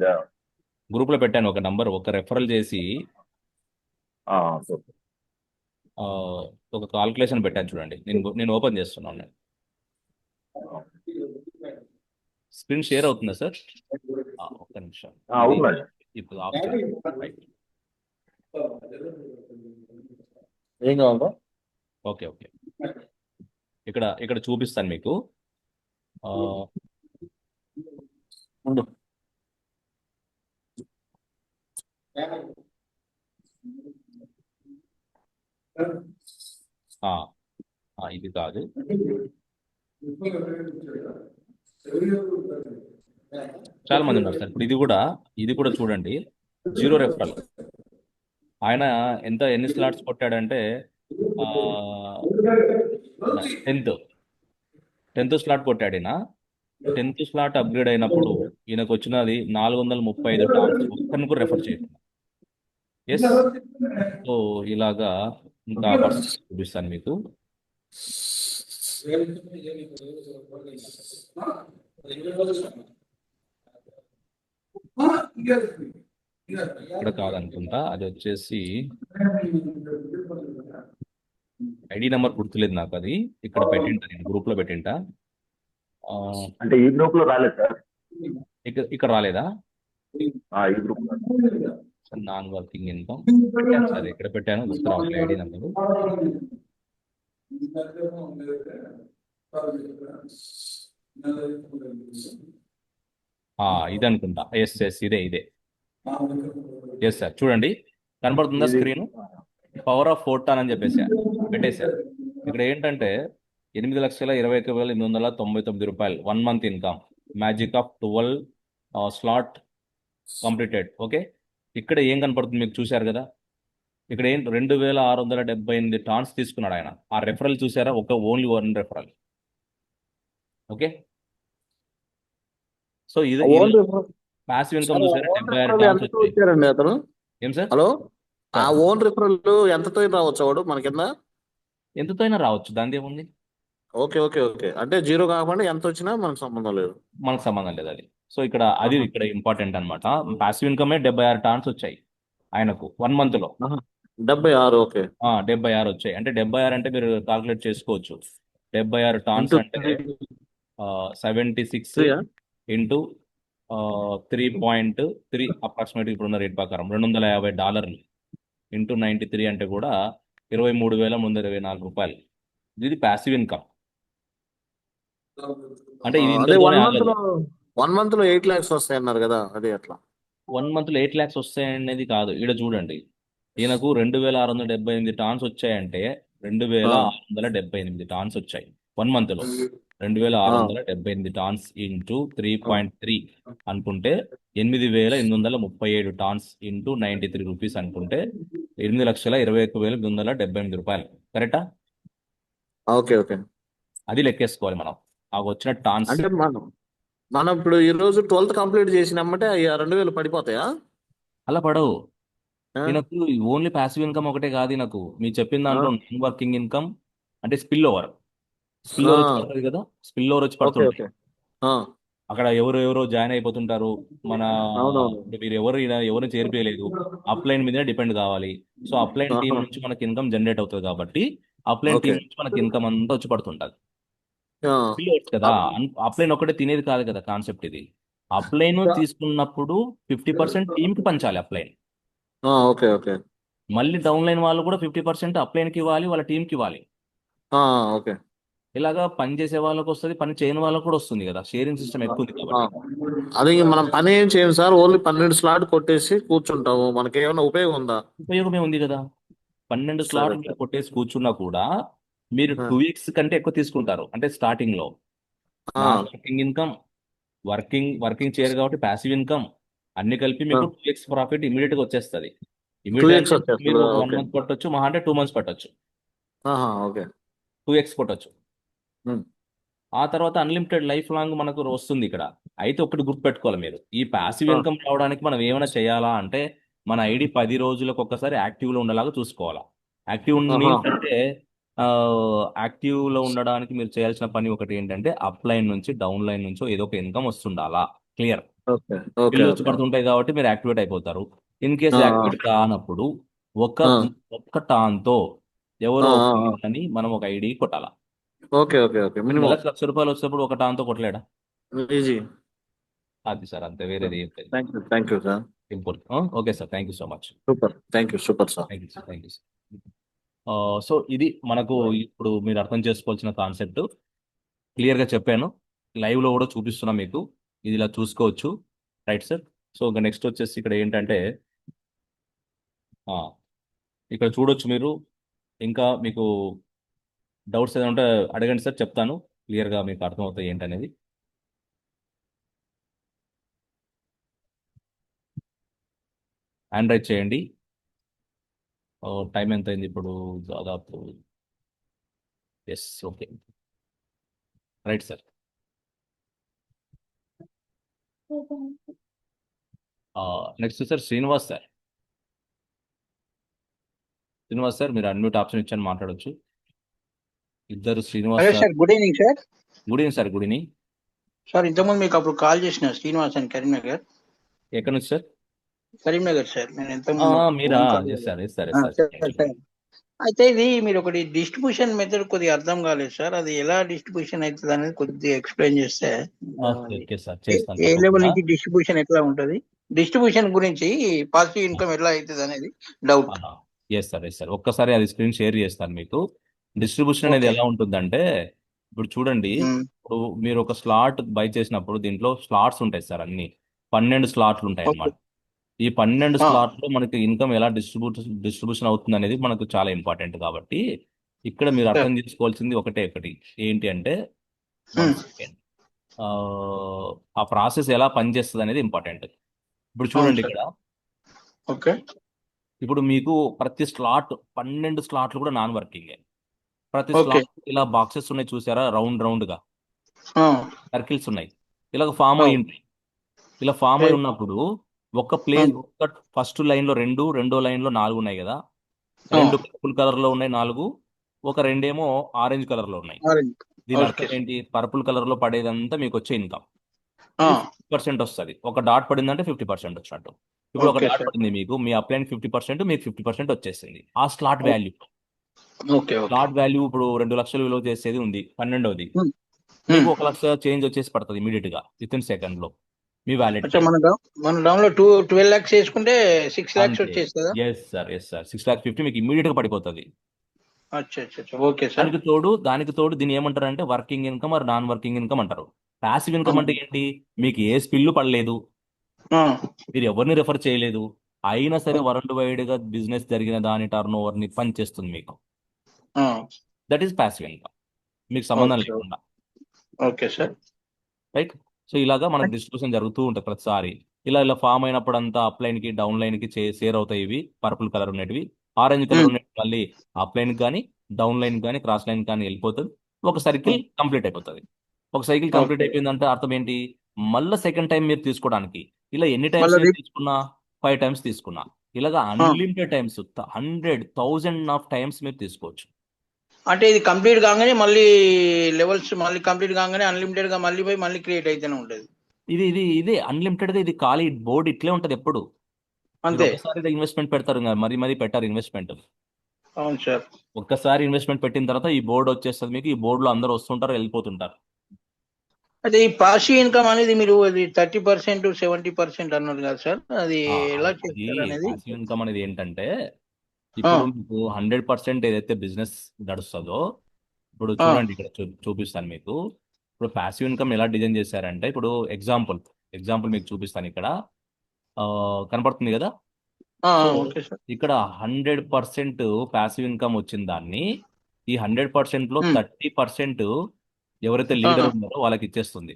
గ్రూప్లో పెట్టాను ఒక నంబర్. ఒక రెఫరల్ చేసి ఒక కాల్కులేషన్ పెట్టాను చూడండి. నేను ఓపెన్ చేస్తున్నాను. స్క్రీన్ షేర్ అవుతుందా సార్? ఒక్క నిమిషం. అవునండి. ఇప్పుడు ఆఫ్ చేయండి. రైట్. ఏం కావాలా? ఓకే. ఇక్కడ చూపిస్తాను మీకు. ఉండు. ఇది కాదు. చాలా మంది ఉన్నారు సార్. ఇప్పుడు ఇది కూడా చూడండి. 0 రెఫరల్. ఆయన ఎన్ని స్లాట్స్ కొట్టాడంటే 10th 10th స్లాట్ కొట్టాడు ఈయన. 10th స్లాట్ అప్గ్రేడ్ అయినప్పుడు ఈయనకు వచ్చినది 435 టాన్స్, ఒక్కరిని కూడా రెఫర్ చేయకుండా. ఎస్. సో ఇలాగా ఇంకా పర్సెంట్ చూపిస్తాను మీకు. ఇక్కడ కాదనుకుంటా, అది వచ్చేసి ఐడి నెంబర్ గుర్తులేదు నాకు. అది ఇక్కడ పెట్టింటా, నేను గ్రూప్ లో పెట్టింటా. ఆ, అంటే ఈ గ్రూప్ లో రాలేదు సార్. ఇక్కడ రాలేదా? ఈ గ్రూప్ లో నాన్ వర్కింగ్ ఇన్కమ్ పెట్టాను సార్, ఇక్కడ పెట్టాను, గుర్తు రావట్లేదు ఐడి నెంబర్. ఇది అనుకుంటా. ఎస్ ఇదే. ఎస్ సార్, చూడండి కనబడుతుందా ఇది స్క్రీన్? పవర్ ఆఫ్ ఫోర్టాన్ అని చెప్పేసి పెట్టేశారు. ఇక్కడ ఏంటంటే 8,21,899 రూపాయలు 1 month income, magic of 12 slot completed. Okay, ఇక్కడ ఏం కనపడుతుంది మీకు చూశారు కదా? ఇక్కడ ఏం 2,678 టాన్స్ తీసుకున్నాడు ఆయన. ఆ రెఫరల్ చూసారా? Only 1 referral. ఓకే, సో ఇది ప్యాసివ్ ఇన్కమ్ చూసారా? 76 టాన్స్ వచ్చాయి. వచ్చారండి అతను. ఏం సార్? హలో, ఆ సార్, ఓన్ రిఫరల్ ఎంతతో రావచ్చు వాడు మన కింద? ఎంతతో అయినా రావచ్చు, దాని ఏముంది. ఓకే ఓకే ఓకే, అంటే జీరో కాకుండా ఎంత వచ్చినా మనకు సంబంధం లేదు. మనకు సంబంధం లేదు అది. సో ఇక్కడ అది ఇక్కడ ఇంపార్టెంట్ అనమాట. ప్యాసివ్ ఇన్కమే 76 టాన్స్ వచ్చాయి ఆయనకు 1 month లో. 76. ఓకే, 76 వచ్చాయి. అంటే 76 అంటే మీరు కాల్కులేట్ చేసుకోవచ్చు. 76 టాన్స్ ఇంటూ అంటే 76 3 ఇంటూ 3.3 అప్రాక్సిమేట్ ఇప్పుడున్న రేట్ ప్రకారం $250 ఇంటూ 93 అంటే కూడా 23,324 రూపాయలు. ఇది ప్యాసివ్ ఇన్కమ్. అంటే ఇది అదే ఇంతతోనే 1 month ఆగదు. లో 1 month లో 8 lakhs వస్తాయి అన్నారు కదా, అదే అట్లా. 1 month లో 8 lakhs వస్తాయనేది కాదు. ఈడ చూడండి, ఈయనకు 2,678 టాన్స్ వచ్చాయంటే 2,678 టాన్స్ వచ్చాయి 1 month లో. 2,678 టాన్స్ ఇంటూ 3.3 అనుకుంటే 8,837 టాన్స్ ఇంటూ 93 రూపీస్ అనుకుంటే 8,21,878 రూపాయలు. కరెక్టా? ఓకే ఓకే, అది లెక్కేసుకోవాలి మనం, ఆ వచ్చిన టాన్స్. అంటే మనం ఇప్పుడు ఈ రోజు 12th కంప్లీట్ చేసినామంటే 2,000 పడిపోతాయా? అలా పడవు. ఆ? ఈయనకు ఓన్లీ ప్యాసివ్ ఇన్కమ్ ఒకటే కాదు ఈయనకు. మీరు చెప్పిన దాంట్లో నాన్ వర్కింగ్ ఇన్కమ్ అంటే స్పిల్ ఓవర్ వచ్చి పడుతుంది కదా. స్పిల్ ఓవర్ వచ్చి ఓకే పడుతుంది. ఓకే, ఆ, అక్కడ ఎవరో జాయిన్ అయిపోతుంటారు. మన అవునవును. అంటే మీరు ఎవరు చేర్పియలేదు, అప్లైన్ మీదే డిపెండ్ కావాలి. సో అప్లైన్ టీం నుంచి మనకి ఇన్కమ్ జనరేట్ అవుతుంది కాబట్టి అప్లైన్ టీం ఓకే, నుంచి మనకి ఇన్కమ్ అంతా వచ్చి పడుతుంటది. ఆ, స్పిల్ ఓవర్స్ కదా. అప్లైన్ ఒకటే తినేది కాదు కదా కాన్సెప్ట్ ఇది. అప్లైన్ తీసుకున్నప్పుడు 50% టీంకి పంచాలి అప్లైన్. ఓకే ఓకే, మళ్ళీ డౌన్ లైన్ వాళ్ళు కూడా 50% అప్లైన్కి ఇవ్వాలి, వాళ్ళ టీంకి ఇవ్వాలి. ఓకే. ఇలాగా పని చేసే వాళ్ళకి వస్తుంది, పని చేయని వాళ్ళకి కూడా వస్తుంది కదా. షేరింగ్ సిస్టమ్ ఎక్కువ ఉంది కాబట్టి. అది మనం పని ఏం చేయం సార్, ఓన్లీ 12 స్లాట్ కొట్టేసి కూర్చుంటాము. మనకి ఏమైనా ఉపయోగం ఉందా? ఉపయోగమే ఉంది కదా. 12 సరే స్లాట్లు సరే. మీరు కొట్టేసి కూర్చున్నా కూడా మీరు 2 weeks కంటే ఎక్కువ తీసుకుంటారు. అంటే స్టార్టింగ్ లో నాన్ వర్కింగ్ ఇన్కమ్, వర్కింగ్ చేయరు కాబట్టి ప్యాసివ్ ఇన్కమ్ అన్ని కలిపి మీకు 2x ప్రాఫిట్ ఇమీడియట్ గా వచ్చేస్తుంది. 2x ఇమీడియట్ వచ్చేస్తుందా? మీరు ఒక 1 ఓకే, month పట్టొచ్చు, మహా అంటే 2 months పట్టొచ్చు. ఓకే. 2x కొట్టొచ్చు. ఉమ్, ఆ తర్వాత అన్లిమిటెడ్ లైఫ్ లాంగ్ మనకు వస్తుంది ఇక్కడ. అయితే ఒకటి గుర్తుపెట్టుకోవాలి మీరు, ఈ ప్యాసివ్ ఇన్కమ్ రావడానికి మనం ఏమైనా చేయాలా అంటే మన ఐడి 10 రోజులకు ఒక్కసారి యాక్టివ్లో ఉండేలాగా చూసుకోవాలా. యాక్టివ్ మీన్స్ అంటే యాక్టివ్లో ఉండడానికి మీరు చేయాల్సిన పని ఒకటి ఏంటంటే అప్ లైన్ నుంచి డౌన్ లైన్ నుంచో ఏదో ఒక ఇన్కమ్ వస్తుండాలా. క్లియర్. ఓకే ఓకే బిల్లు వచ్చి ఓకే. పడుతుంటాయి కాబట్టి మీరు యాక్టివేట్ అయిపోతారు. ఇన్ కేసు యాక్టివేట్ కానప్పుడు ఒక్క ఒక్క టాన్తో ఎవరో అని మనం ఒక ఐడి కొట్టాలా. ఓకే ఓకే ఓకే, మినిమం నెలకు ₹1,00,000 వచ్చినప్పుడు ఒక టాన్తో కొట్టలేడా? ఈజీ. అది సార్, అంతే, వేరేది ఏం లేదు. Thank you sir. Simple. Okay sir, thank you so much. Super, thank you, super sir. Thank you sir, thank you sir. So ఇది మనకు ఇప్పుడు మీరు అర్థం చేసుకోవాల్సిన కాన్సెప్ట్ క్లియర్గా చెప్పాను. లైవ్లో కూడా చూపిస్తున్నా మీకు, ఇది ఇలా చూసుకోవచ్చు. Right sir. సో ఇంకా నెక్స్ట్ వచ్చేసి ఇక్కడ ఏంటంటే ఇక్కడ చూడొచ్చు మీరు. ఇంకా మీకు డౌట్స్ ఏదైనా ఉంటే అడగండి సార్, చెప్తాను. క్లియర్గా మీకు అర్థమవుతాయి ఏంటనేది. హ్యాండ్ రైజ్ చేయండి. టైం ఎంత అయింది ఇప్పుడు? దాదాపు yes, okay, right sir. Next sir Srinivas sir. Srinivas sir, మీరు అన్మ్యూట్ ఆప్షన్ ఇచ్చాను, మాట్లాడొచ్చు. ఇద్దరు Srinivas hello sir. Sir, good evening sir. Good evening sir. Good evening. Sir ఇంతకుముందు మీకు అప్పుడు కాల్ చేసిన శ్రీనివాస్ అని కరీంనగర్. ఎక్కడి నుంచి సార్? కరీంనగర్ సార్, నేను ఇంతకుముందు మీరా? Phone call yes sir, yes sir, ఆ, ఎస్ సార్. Sir sir. అయితే ఇది మీరు ఒకటి డిస్ట్రిబ్యూషన్ మెథడ్ కొద్దిగా అర్థం కాలేదు సార్. అది ఎలా డిస్ట్రిబ్యూషన్ అవుతుంది అనేది కొద్దిగా ఎక్స్ప్లెయిన్ చేస్తే ఓకే సార్, ఏ చేస్తాను లెవెల్ తప్పకుండా. నుంచి డిస్ట్రిబ్యూషన్ ఎట్లా ఉంటది, డిస్ట్రిబ్యూషన్ గురించి పాజిటివ్ ఇన్కమ్ ఎట్లా అవుతుంది అనేది doubt. Yes sir, yes sir. ఒక్కసారి అది స్క్రీన్ షేర్ చేస్తాను మీకు. డిస్ట్రిబ్యూషన్ అనేది ఓకే. ఎలా ఉంటుందంటే, ఇప్పుడు చూడండి, ఇప్పుడు మీరు ఒక స్లాట్ బై చేసినప్పుడు దీంట్లో స్లాట్స్ ఉంటాయి సార్. అన్ని 12 స్లాట్లు ఉంటాయి ఓకే. అన్నమాట. ఈ 12 ఆ, స్లాట్లో మనకి ఇన్కమ్ ఎలా డిస్ట్రిబ్యూషన్ అవుతుంది అనేది మనకు చాలా ఇంపార్టెంట్. కాబట్టి ఇక్కడ మీరు సార్. అర్థం చేసుకోవాల్సింది ఒకటి ఏంటి అంటే, వన్ సెకండ్, ఆ ప్రాసెస్ ఎలా పనిచేస్తుంది అనేది ఇంపార్టెంట్. ఇప్పుడు అవును చూడండి సార్. ఇక్కడ, ఓకే. ఇప్పుడు మీకు ప్రతి స్లాట్ 12 స్లాట్లు కూడా నాన్ వర్కింగ్. ప్రతి ఓకే. స్లాట్ ఇలా బాక్సెస్ ఉన్నాయి చూసారా, రౌండ్ గా ఆ, సర్కిల్స్ ఉన్నాయి. ఇలా ఫామ్ ఆ. అయి ఉంటాయి. ఇలా ఫామ్ అయి ఓకే. ఉన్నప్పుడు ఒక ప్లేస్, ఒక ఫస్ట్ లైన్ లో 2, రెండో లైన్ లో 4 ఉన్నాయి కదా. ఆ, 2 పర్పుల్ కలర్ లో ఉన్నాయి 4, ఒక 2 ఏమో ఆరెంజ్ కలర్ లో ఉన్నాయి. ఆరెంజ్. దీని ఓకే. అర్థం ఏంటి? పర్పుల్ కలర్ లో పడేదంతా మీకు వచ్చే ఇన్కమ్ ఆ, 50% వస్తుంది. ఒక డాట్ పడిందంటే 50% వచ్చినట్టు. ఇప్పుడు ఒక ఓకే డాట్ సార్. పడింది మీకు, మీ అప్లైన్ 50%, మీకు 50% వచ్చేసింది ఆ slot value. Okay. Okay. Slot value ఇప్పుడు 2 లక్షలు విలువ చేసేది ఉంది, 12వది. ఉమ్, మీకు ఉమ్. 1 లక్ష చేంజ్ వచ్చేసి పడుతుంది ఇమీడియట్ గా, విత్ ఇన్ సెకండ్ లో మీ వ్యాలెట్ అచ్చా, కి. మన డౌన్ లో 12 lakhs వేసుకుంటే 6 lakhs అంతే. వచ్చేస్తుందా? Yes sir, yes sir. 6,50,000 మీకు ఇమీడియట్ గా పడిపోతుంది. అచ్చా అచ్చా అచ్చా. Okay sir. దానికి తోడు దీన్ని ఏమంటారు అంటే working income or non working income అంటారు. ప్యాసివ్ ఇన్కమ్ అంటే ఏంటి? మీకు ఏ స్పిల్లు పడలేదు, ఆ, మీరు ఎవరిని రెఫర్ చేయలేదు, అయినా సరే వరల్డ్ వైడ్ గా బిజినెస్ జరిగిన దాని టర్న్ ఓవర్ ని పని చేస్తుంది మీకు. ఆ. దట్ ఈస్ ప్యాసివ్ ఇన్కమ్, మీకు సంబంధం ఓకే. లేకుండా. Okay sir. రైట్. సో ఇలాగా మనకు డిస్ట్రిబ్యూషన్ జరుగుతూ ఉంటుంది ప్రతిసారి. ఇలా ఫామ్ అయినప్పుడు అంతా అప్ లైన్ కి డౌన్ లైన్ కి షేర్ అవుతాయి. ఇవి పర్పుల్ కలర్ ఉన్నటివి. ఆరెంజ్ కలర్ ఉన్నవి మళ్ళీ అప్ లైన్ కానీ డౌన్ లైన్ కానీ క్రాస్ లైన్ కానీ వెళ్ళిపోతుంది. ఒక సర్కిల్ కంప్లీట్ అయిపోతుంది. ఒక సైకిల్ కంప్లీట్ ఓకే. అయిపోయిందంటే అర్థం ఏంటి? మళ్ళీ సెకండ్ టైం మీరు తీసుకోవడానికి ఇలా ఎన్ని మళ్ళీ టైమ్స్ నేను తీసుకున్నా, 5 టైమ్స్ తీసుకున్నా, ఇలాగా ఆ. అన్లిమిటెడ్ టైమ్స్, 100,000 ఆఫ్ టైమ్స్ మీరు తీసుకోవచ్చు. అంటే ఇది కంప్లీట్ కాగానే మళ్ళీ లెవెల్స్ మళ్ళీ కంప్లీట్ కాగానే అన్లిమిటెడ్ గా మళ్ళీ పోయి మళ్ళీ క్రియేట్ అయితేనే ఉంటది. ఇది అన్లిమిటెడ్ గా, ఇది ఖాళీ బోర్డు ఇట్లే ఉంటది ఎప్పుడు. మీరు అంతే. ఒకసారి ఇన్వెస్ట్మెంట్ పెడతారు ఇంకా మరీ పెట్టారు ఇన్వెస్ట్మెంట్. అవును సార్. ఒక్కసారి ఇన్వెస్ట్మెంట్ పెట్టిన తర్వాత ఈ బోర్డు వచ్చేస్తుంది మీకు. ఈ బోర్డులో అందరూ వస్తుంటారు, వెళ్ళిపోతుంటారు. అయితే ఈ పాసివ్ ఇన్కమ్ అనేది మీరు 30%, 70% అన్నారు కదా సార్, అది ఎలా అది చేస్తారు అనేది? పాసివ్ ఇన్కమ్ అనేది ఏంటంటే, ఆ, ఇప్పుడు మీకు 100% ఏదైతే బిజినెస్ నడుస్తుందో, ఇప్పుడు ఆ, చూడండి ఇక్కడ చూపిస్తాను మీకు. ఇప్పుడు పాసివ్ ఇన్కమ్ ఎలా డిజైన్ చేశారంటే, ఇప్పుడు ఎగ్జాంపుల్ మీకు చూపిస్తాను ఇక్కడ. కనపడుతుంది కదా. ఆ, సో ఓకే సార్. ఇక్కడ 100% ప్యాసివ్ ఇన్కమ్ వచ్చిన దాన్ని, ఈ 100% లో 30% ఎవరైతే లీడర్ ఉన్నారో వాళ్ళకి ఇచ్చేస్తుంది.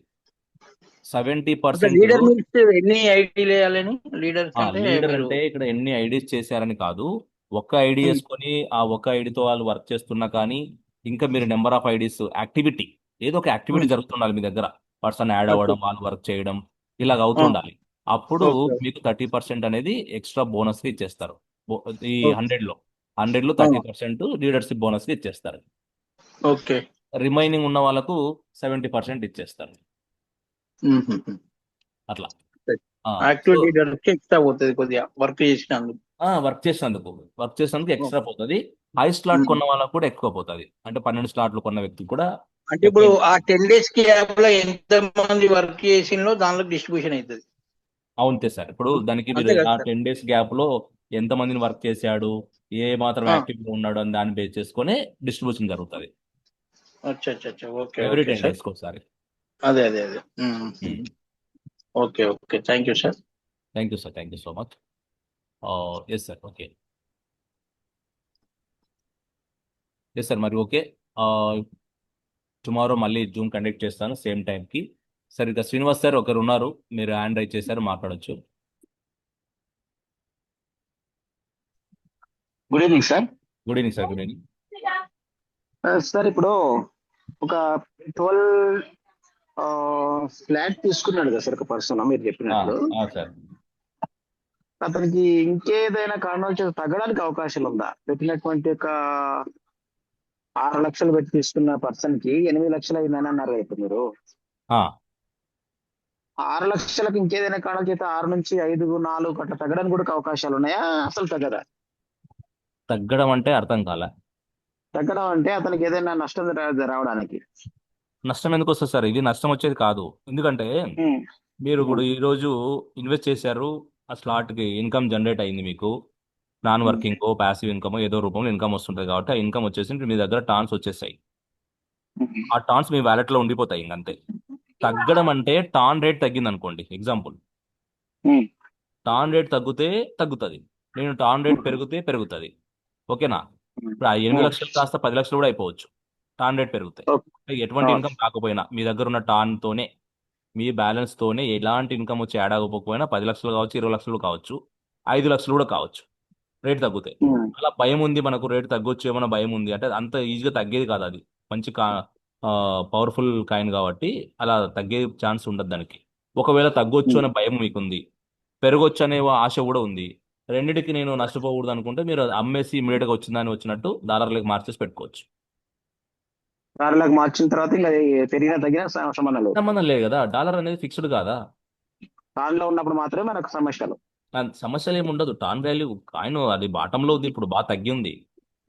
70% లీడర్ మీన్స్ ఎన్ని ఐడీలు వేయాలని? లీడర్స్ అంటే లీడర్ మీరు అంటే ఇక్కడ ఎన్ని ఐడీస్ చేశారని కాదు, ఒక్క ఐడి ఉమ్, వేసుకొని ఆ ఒక్క ఐడితో వాళ్ళు వర్క్ చేస్తున్నా కానీ, ఇంకా మీరు నెంబర్ ఆఫ్ ఐడీస్, యాక్టివిటీ, ఏదో ఒక యాక్టివిటీ ఉమ్, జరుగుతుండాలి మీ దగ్గర. Person add okay. అవ్వడం, వాళ్ళు వర్క్ చేయడం, ఇలాగ ఆ, అవుతుండాలి. అప్పుడు ఓకే. మీకు 30% అనేది ఎక్స్ట్రా బోనస్ ఇచ్చేస్తారు. ఈ ఓకే. 100లో 30% లీడర్షిప్ బోనస్ ఇచ్చేస్తారు. ఓకే. రిమైనింగ్ ఉన్న వాళ్ళకు 70% ఇచ్చేస్తారు. అట్లా. యాక్టివ్ లీడర్ ఎక్స్ట్రా పోతుంది కొద్దిగా వర్క్ చేసినందుకు. వర్క్ చేసినందుకు ఎక్స్ట్రా పోతుంది. హై స్లాట్ కొన్న వాళ్ళకు కూడా ఎక్కువ పోతుంది. అంటే 12 స్లాట్లు కొన్న వ్యక్తి కూడా అంటే ఇప్పుడు ఆ 10 days గ్యాప్ లో ఎంత మంది వర్క్ చేసిందో దానిలో డిస్ట్రిబ్యూషన్ అవుతుంది. అవునంతే సార్. ఇప్పుడు దానికి మీరు అంతే కదా ఆ సార్? 10 days గ్యాప్ లో ఎంత మందిని వర్క్ చేశాడు, ఏ మాత్రం ఆ, యాక్టివ్ గా ఉన్నాడు అని దాన్ని బేస్ చేసుకొని డిస్ట్రిబ్యూషన్ జరుగుతుంది. అచ్చా అచ్చా అచ్చా. Okay every okay 10 sir. days ఒకసారి. అదే అదే అదే. Okay okay. Thank you sir. Thank you sir, thank you so much. Yes sir, okay. Yes sir, మరి ఓకే. టుమారో మళ్ళీ జూమ్ కండక్ట్ చేస్తాను సేమ్ టైంకి. సార్ ఇక శ్రీనివాస్ సార్ ఒకరు ఉన్నారు, మీరు హ్యాండ్ రైజ్ చేశారు, మాట్లాడొచ్చు. Good evening sir. Good evening sir. Good evening. Sir ఇప్పుడు ఒక 12 ఫ్లాట్ తీసుకున్నాడు కదా సార్ ఒక పర్సన్ మీరు చెప్పినట్లు సార్ అతనికి ఇంకేదైనా కారణాలు చేత తగ్గడానికి అవకాశం ఉందా? పెట్టినటువంటి ఒక 6 లక్షలు పెట్టి తీసుకున్న పర్సన్ కి 8 లక్షలు అయిందని అన్నారు కదా ఇప్పుడు మీరు. 6 లక్షలకు ఇంకేదైనా కారణాల చేత 6 నుంచి 5, 4 అట్లా తగ్గడానికి కూడా అవకాశాలు ఉన్నాయా? అసలు తగ్గదా? తగ్గడం అంటే అర్థం కాలే. తగ్గడం అంటే అతనికి ఏదైనా నష్టం రావడానికి. నష్టం ఎందుకు వస్తుంది సార్? ఇది నష్టం వచ్చేది కాదు. ఎందుకంటే ఉమ్, మీరు ఇప్పుడు ఉమ్, ఈరోజు ఇన్వెస్ట్ చేశారు, ఆ స్లాట్కి ఇన్కమ్ జనరేట్ అయింది మీకు. నాన్ ఉమ్, వర్కింగ్ ప్యాసివ్ ఇన్కమ్ ఏదో రూపంలో ఇన్కమ్ వస్తుంటుంది కాబట్టి ఆ ఇన్కమ్ వచ్చేసి మీ దగ్గర టాన్స్ వచ్చేసాయి. ఉమ్, ఆ టాన్స్ మీ వ్యాలెట్లో ఉండిపోతాయి ఇంకంతే. తగ్గడం అంటే టాన్ రేట్ తగ్గింది అనుకోండి, ఎగ్జాంపుల్. ఉమ్, టాన్ రేట్ తగ్గితే తగ్గుతుంది, నేను టాన్ రేట్ పెరిగితే పెరుగుతుంది. ఓకేనా? ఇప్పుడు ఆ 8 లక్షలు కాస్త 10 లక్షలు కూడా అయిపోవచ్చు టాన్ రేట్ పెరుగుతాయి. ఓకే. ఎటువంటి ఇన్కమ్ కాకపోయినా మీ దగ్గర ఉన్న టాన్తోనే, మీ బ్యాలెన్స్తోనే ఎలాంటి ఇన్కమ్ వచ్చి యాడ్ అవ్వకపోయినా 10 లక్షలు కావచ్చు, 20 లక్షలు కావచ్చు, 5 లక్షలు కూడా కావచ్చు, రేట్ తగ్గుతాయి. ఉమ్, అలా భయం ఉంది మనకు, రేట్ తగ్గొచ్చు ఏమైనా భయం ఉంది అంటే అంత ఈజీగా తగ్గేది కాదు. అది మంచి పవర్ఫుల్ కాయిన్ కాబట్టి అలా తగ్గే ఛాన్స్ ఉండదు దానికి. ఒకవేళ తగ్గొచ్చు ఉమ్. అనే భయం మీకుంది, పెరగొచ్చు అనే ఆశ కూడా ఉంది, రెండిటికి నేను నష్టపోకూడదు అనుకుంటే మీరు అది అమ్మేసి ఇమీడియట్గా వచ్చిందని వచ్చినట్టు డాలర్లకు మార్చేసి పెట్టుకోవచ్చు. దారిలోకి మార్చిన తర్వాత ఇంకా అది పెరిగినా తగ్గినా సంబంధం లేదు. సంబంధం లేదు కదా, డాలర్ అనేది ఫిక్స్డ్ కాదా. దానిలో ఉన్నప్పుడు మాత్రమే మనకు సమస్యలు. సమస్యలు ఏమి ఉండదు. టాన్ వాల్యూ కాయిన్ అది బాటంలో ఉంది, ఇప్పుడు బాగా తగ్గింది.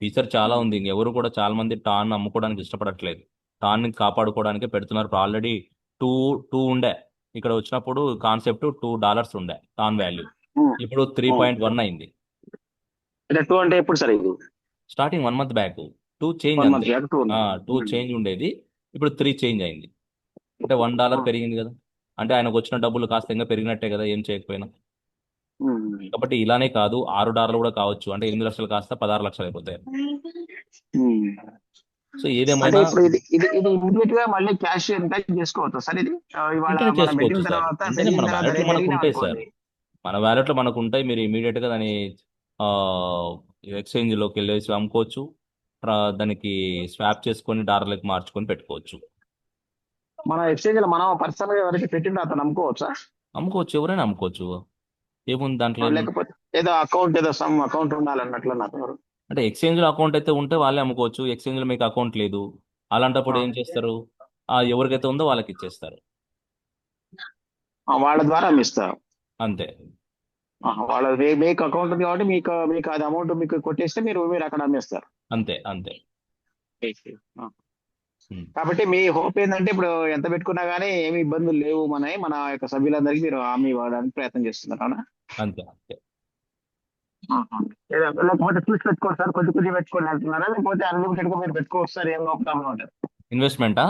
ఫీచర్ చాలా ఉంది, ఎవరు కూడా చాలా మంది టాన్ అమ్ముకోవడానికి ఇష్టపడట్లేదు. టాన్ కాపాడుకోవడానికే పెడుతున్నారు. ఇప్పుడు ఆల్రెడీ టూ టూ ఉండే, ఇక్కడ వచ్చినప్పుడు కాన్సెప్ట్ $2 ఉండే టాన్ వాల్యూ, ఉమ్, ఇప్పుడు ఉమ్. 3.1 అయింది. అంటే 2 అంటే ఎప్పుడు సార్ ఇది? Starting 1 month back 2 change 1 month అంతే. బ్యాక్ 2 ఉంది. 2 చేంజ్ ఉండేది, ఇప్పుడు 3 చేంజ్ అయింది. అంటే $1 పెరిగింది కదా, అంటే ఆయనకు వచ్చిన డబ్బులు కాస్త ఇంకా పెరిగినట్టే కదా ఏం చేయకపోయినా. కాబట్టి ఇలానే కాదు, $6 కూడా కావచ్చు, అంటే 8 లక్షలు కాస్త 16 లక్షలు అయిపోతాయి. సో అంటే ఏదేమైనా ఇప్పుడు ఇది ఇది ఇది ఇమీడియట్ గా మళ్ళీ క్యాష్ ఎంత చేసుకోవచ్చు సార్ ఇది? ఇవాళ వెంటనే మనం పెట్టిన చేసుకోవచ్చు సార్. తర్వాత వెంటనే పెరిగిన మన తర్వాత వ్యాలెట్లో రేట్ మనకు పెరిగినా ఉంటాయి సార్. అనుకోండి. మన వ్యాలెట్లో మనకు ఉంటాయి. మీరు ఇమీడియట్ గా దాని ఎక్స్చేంజ్లోకి వెళ్ళేసి అమ్ముకోవచ్చు, దానికి స్వాప్ చేసుకొని డాలర్లకు మార్చుకొని పెట్టుకోవచ్చు. మన ఎక్స్చేంజ్ లో మనం పర్సనల్ గా ఎవరైతే పెట్టిండో అతను అమ్ముకోవచ్చా? అమ్ముకోవచ్చు, ఎవరైనా అమ్ముకోవచ్చు. ఏముంది దాంట్లో ఏముంది? లేకపోతే ఏదో అకౌంట్ ఏదో సమ్ అకౌంట్ ఉండాలన్నట్లు నాకు. అంటే ఎక్స్చేంజ్లో అకౌంట్ అయితే ఉంటే వాళ్ళే అమ్ముకోవచ్చు. ఎక్స్చేంజ్లో మీకు అకౌంట్ లేదు, అలాంటప్పుడు ఏం చేస్తారు? ఎవరికైతే ఉందో వాళ్ళకి ఇచ్చేస్తారు, వాళ్ళ ద్వారా అమ్మిస్తారు. అంతే. వాళ్ళ మీకు అకౌంట్ ఉంది కాబట్టి మీకు మీకు అది అమౌంట్ మీకు కొట్టేస్తే మీరు మీరు అక్కడ అమ్మేస్తారు. అంతే అంతే. ఆ. ఉమ్. కాబట్టి మీ హోప్ ఏంటంటే ఇప్పుడు ఎంత పెట్టుకున్నా గానీ ఏమి ఇబ్బందులు లేవు, మన యొక్క సభ్యులందరికీ మీరు హామీ ఇవ్వడానికి ప్రయత్నం చేస్తున్నారు అవునా? అంతే అంతే. లేకపోతే చూసి పెట్టుకోండి సార్, కొద్ది కొద్ది పెట్టుకోండి అంటున్నారా? లేకపోతే అన్లిమిటెడ్ గా మీరు పెట్టుకోవచ్చు సార్, ఏం లోపల ఉంటుంది ఇన్వెస్ట్మెంటా?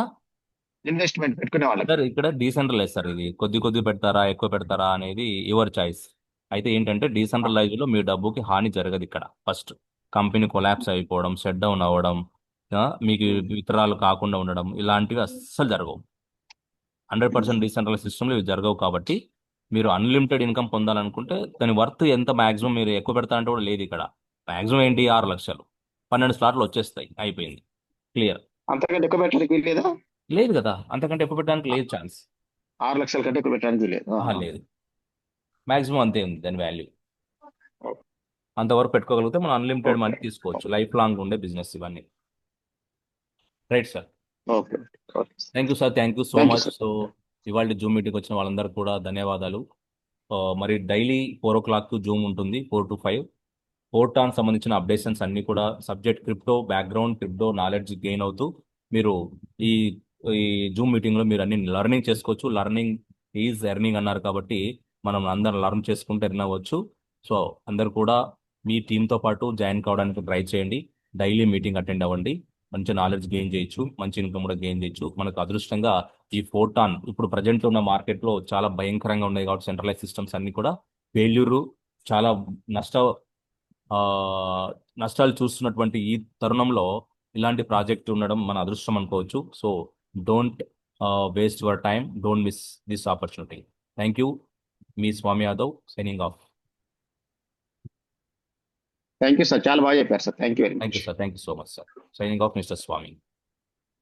ఇన్వెస్ట్మెంట్ పెట్టుకునే వాళ్ళకి. సార్ ఇక్కడ డీసెంట్రలైజ్ సార్, ఇది కొద్ది కొద్ది పెడతారా ఎక్కువ పెడతారా అనేది యువర్ చాయిస్. అయితే ఏంటంటే డీసెంట్రలైజ్ లో మీ డబ్బుకి హాని జరగదు ఇక్కడ. ఫస్ట్ కంపెనీ కొలాప్స్ అయిపోవడం, షట్ డౌన్ అవ్వడం, మీకు వితరాలు కాకుండా ఉండడం, ఇలాంటివి అస్సలు జరగవు. 100% డీసెంట్రలైజ్ సిస్టమ్లో ఇవి జరగవు. కాబట్టి మీరు అన్లిమిటెడ్ ఇన్కమ్ పొందాలనుకుంటే దాని వర్త్ ఎంత మాక్సిమం మీరు ఎక్కువ పెడతారంటే కూడా లేదు ఇక్కడ. మాక్సిమం ఏంటి, 6 లక్షలు 12 స్లాట్లు వచ్చేస్తాయి, అయిపోయింది, క్లియర్. అంతకంటే ఎక్కువ పెట్టడానికి వీల్లేదా? లేదు కదా, అంతకంటే ఎక్కువ పెట్టడానికి లేదు ఛాన్స్. 6 లక్షల కంటే ఎక్కువ పెట్టడానికి వీల్లేదు. లేదు, మాక్సిమం అంతే ఉంది దాని వాల్యూ. అంతవరకు పెట్టుకోగలిగితే మనం అన్లిమిటెడ్ మనీ తీసుకోవచ్చు. లైఫ్ లాంగ్ ఉండే బిజినెస్ ఇవన్నీ. Right sir. Okay okay. Thank you sir, thank you so thank you much. Sir. So ఇవాళ జూమ్ మీటింగ్ వచ్చిన వాళ్ళందరికీ కూడా ధన్యవాదాలు. మరి డైలీ 4 o'clock జూమ్ ఉంటుంది, 4 to 5. ఫోర్టాన్ సంబంధించిన అప్డేషన్స్ అన్ని కూడా subject crypto, background crypto knowledge gain అవుతూ మీరు ఈ ఈ జూమ్ మీటింగ్లో మీరు అన్ని లెర్నింగ్ చేసుకోవచ్చు. లెర్నింగ్ ఈజ్ ఎర్నింగ్ అన్నారు కాబట్టి మనం అందరం లెర్న్ చేసుకుంటే ఎర్న్ అవ్వచ్చు. సో అందరు కూడా మీ టీంతో పాటు జాయిన్ కావడానికి ట్రై చేయండి. డైలీ మీటింగ్ అటెండ్ అవ్వండి, మంచి నాలెడ్జ్ గెయిన్ చేయొచ్చు, మంచి ఇన్కమ్ కూడా గెయిన్ చేయొచ్చు. మనకు అదృష్టంగా ఈ ఫోర్టాన్ ఇప్పుడు ప్రజెంట్ ఉన్న మార్కెట్లో చాలా భయంకరంగా ఉన్నాయి కాబట్టి సెంట్రలైజ్ సిస్టమ్స్ అన్ని కూడా ఫెయిల్యూరు, చాలా ఆ, నష్టాలు చూస్తున్నటువంటి ఈ తరుణంలో ఇలాంటి ప్రాజెక్ట్ ఉండడం మన అదృష్టం అనుకోవచ్చు. So don't waste your time, don't miss this opportunity. Thank you. మీ Swamy Yadav signing off. Thank you sir, చాలా బాగా చెప్పారు sir, thank you very thank much. You sir, thank you so much sir. Signing off mister Swamy.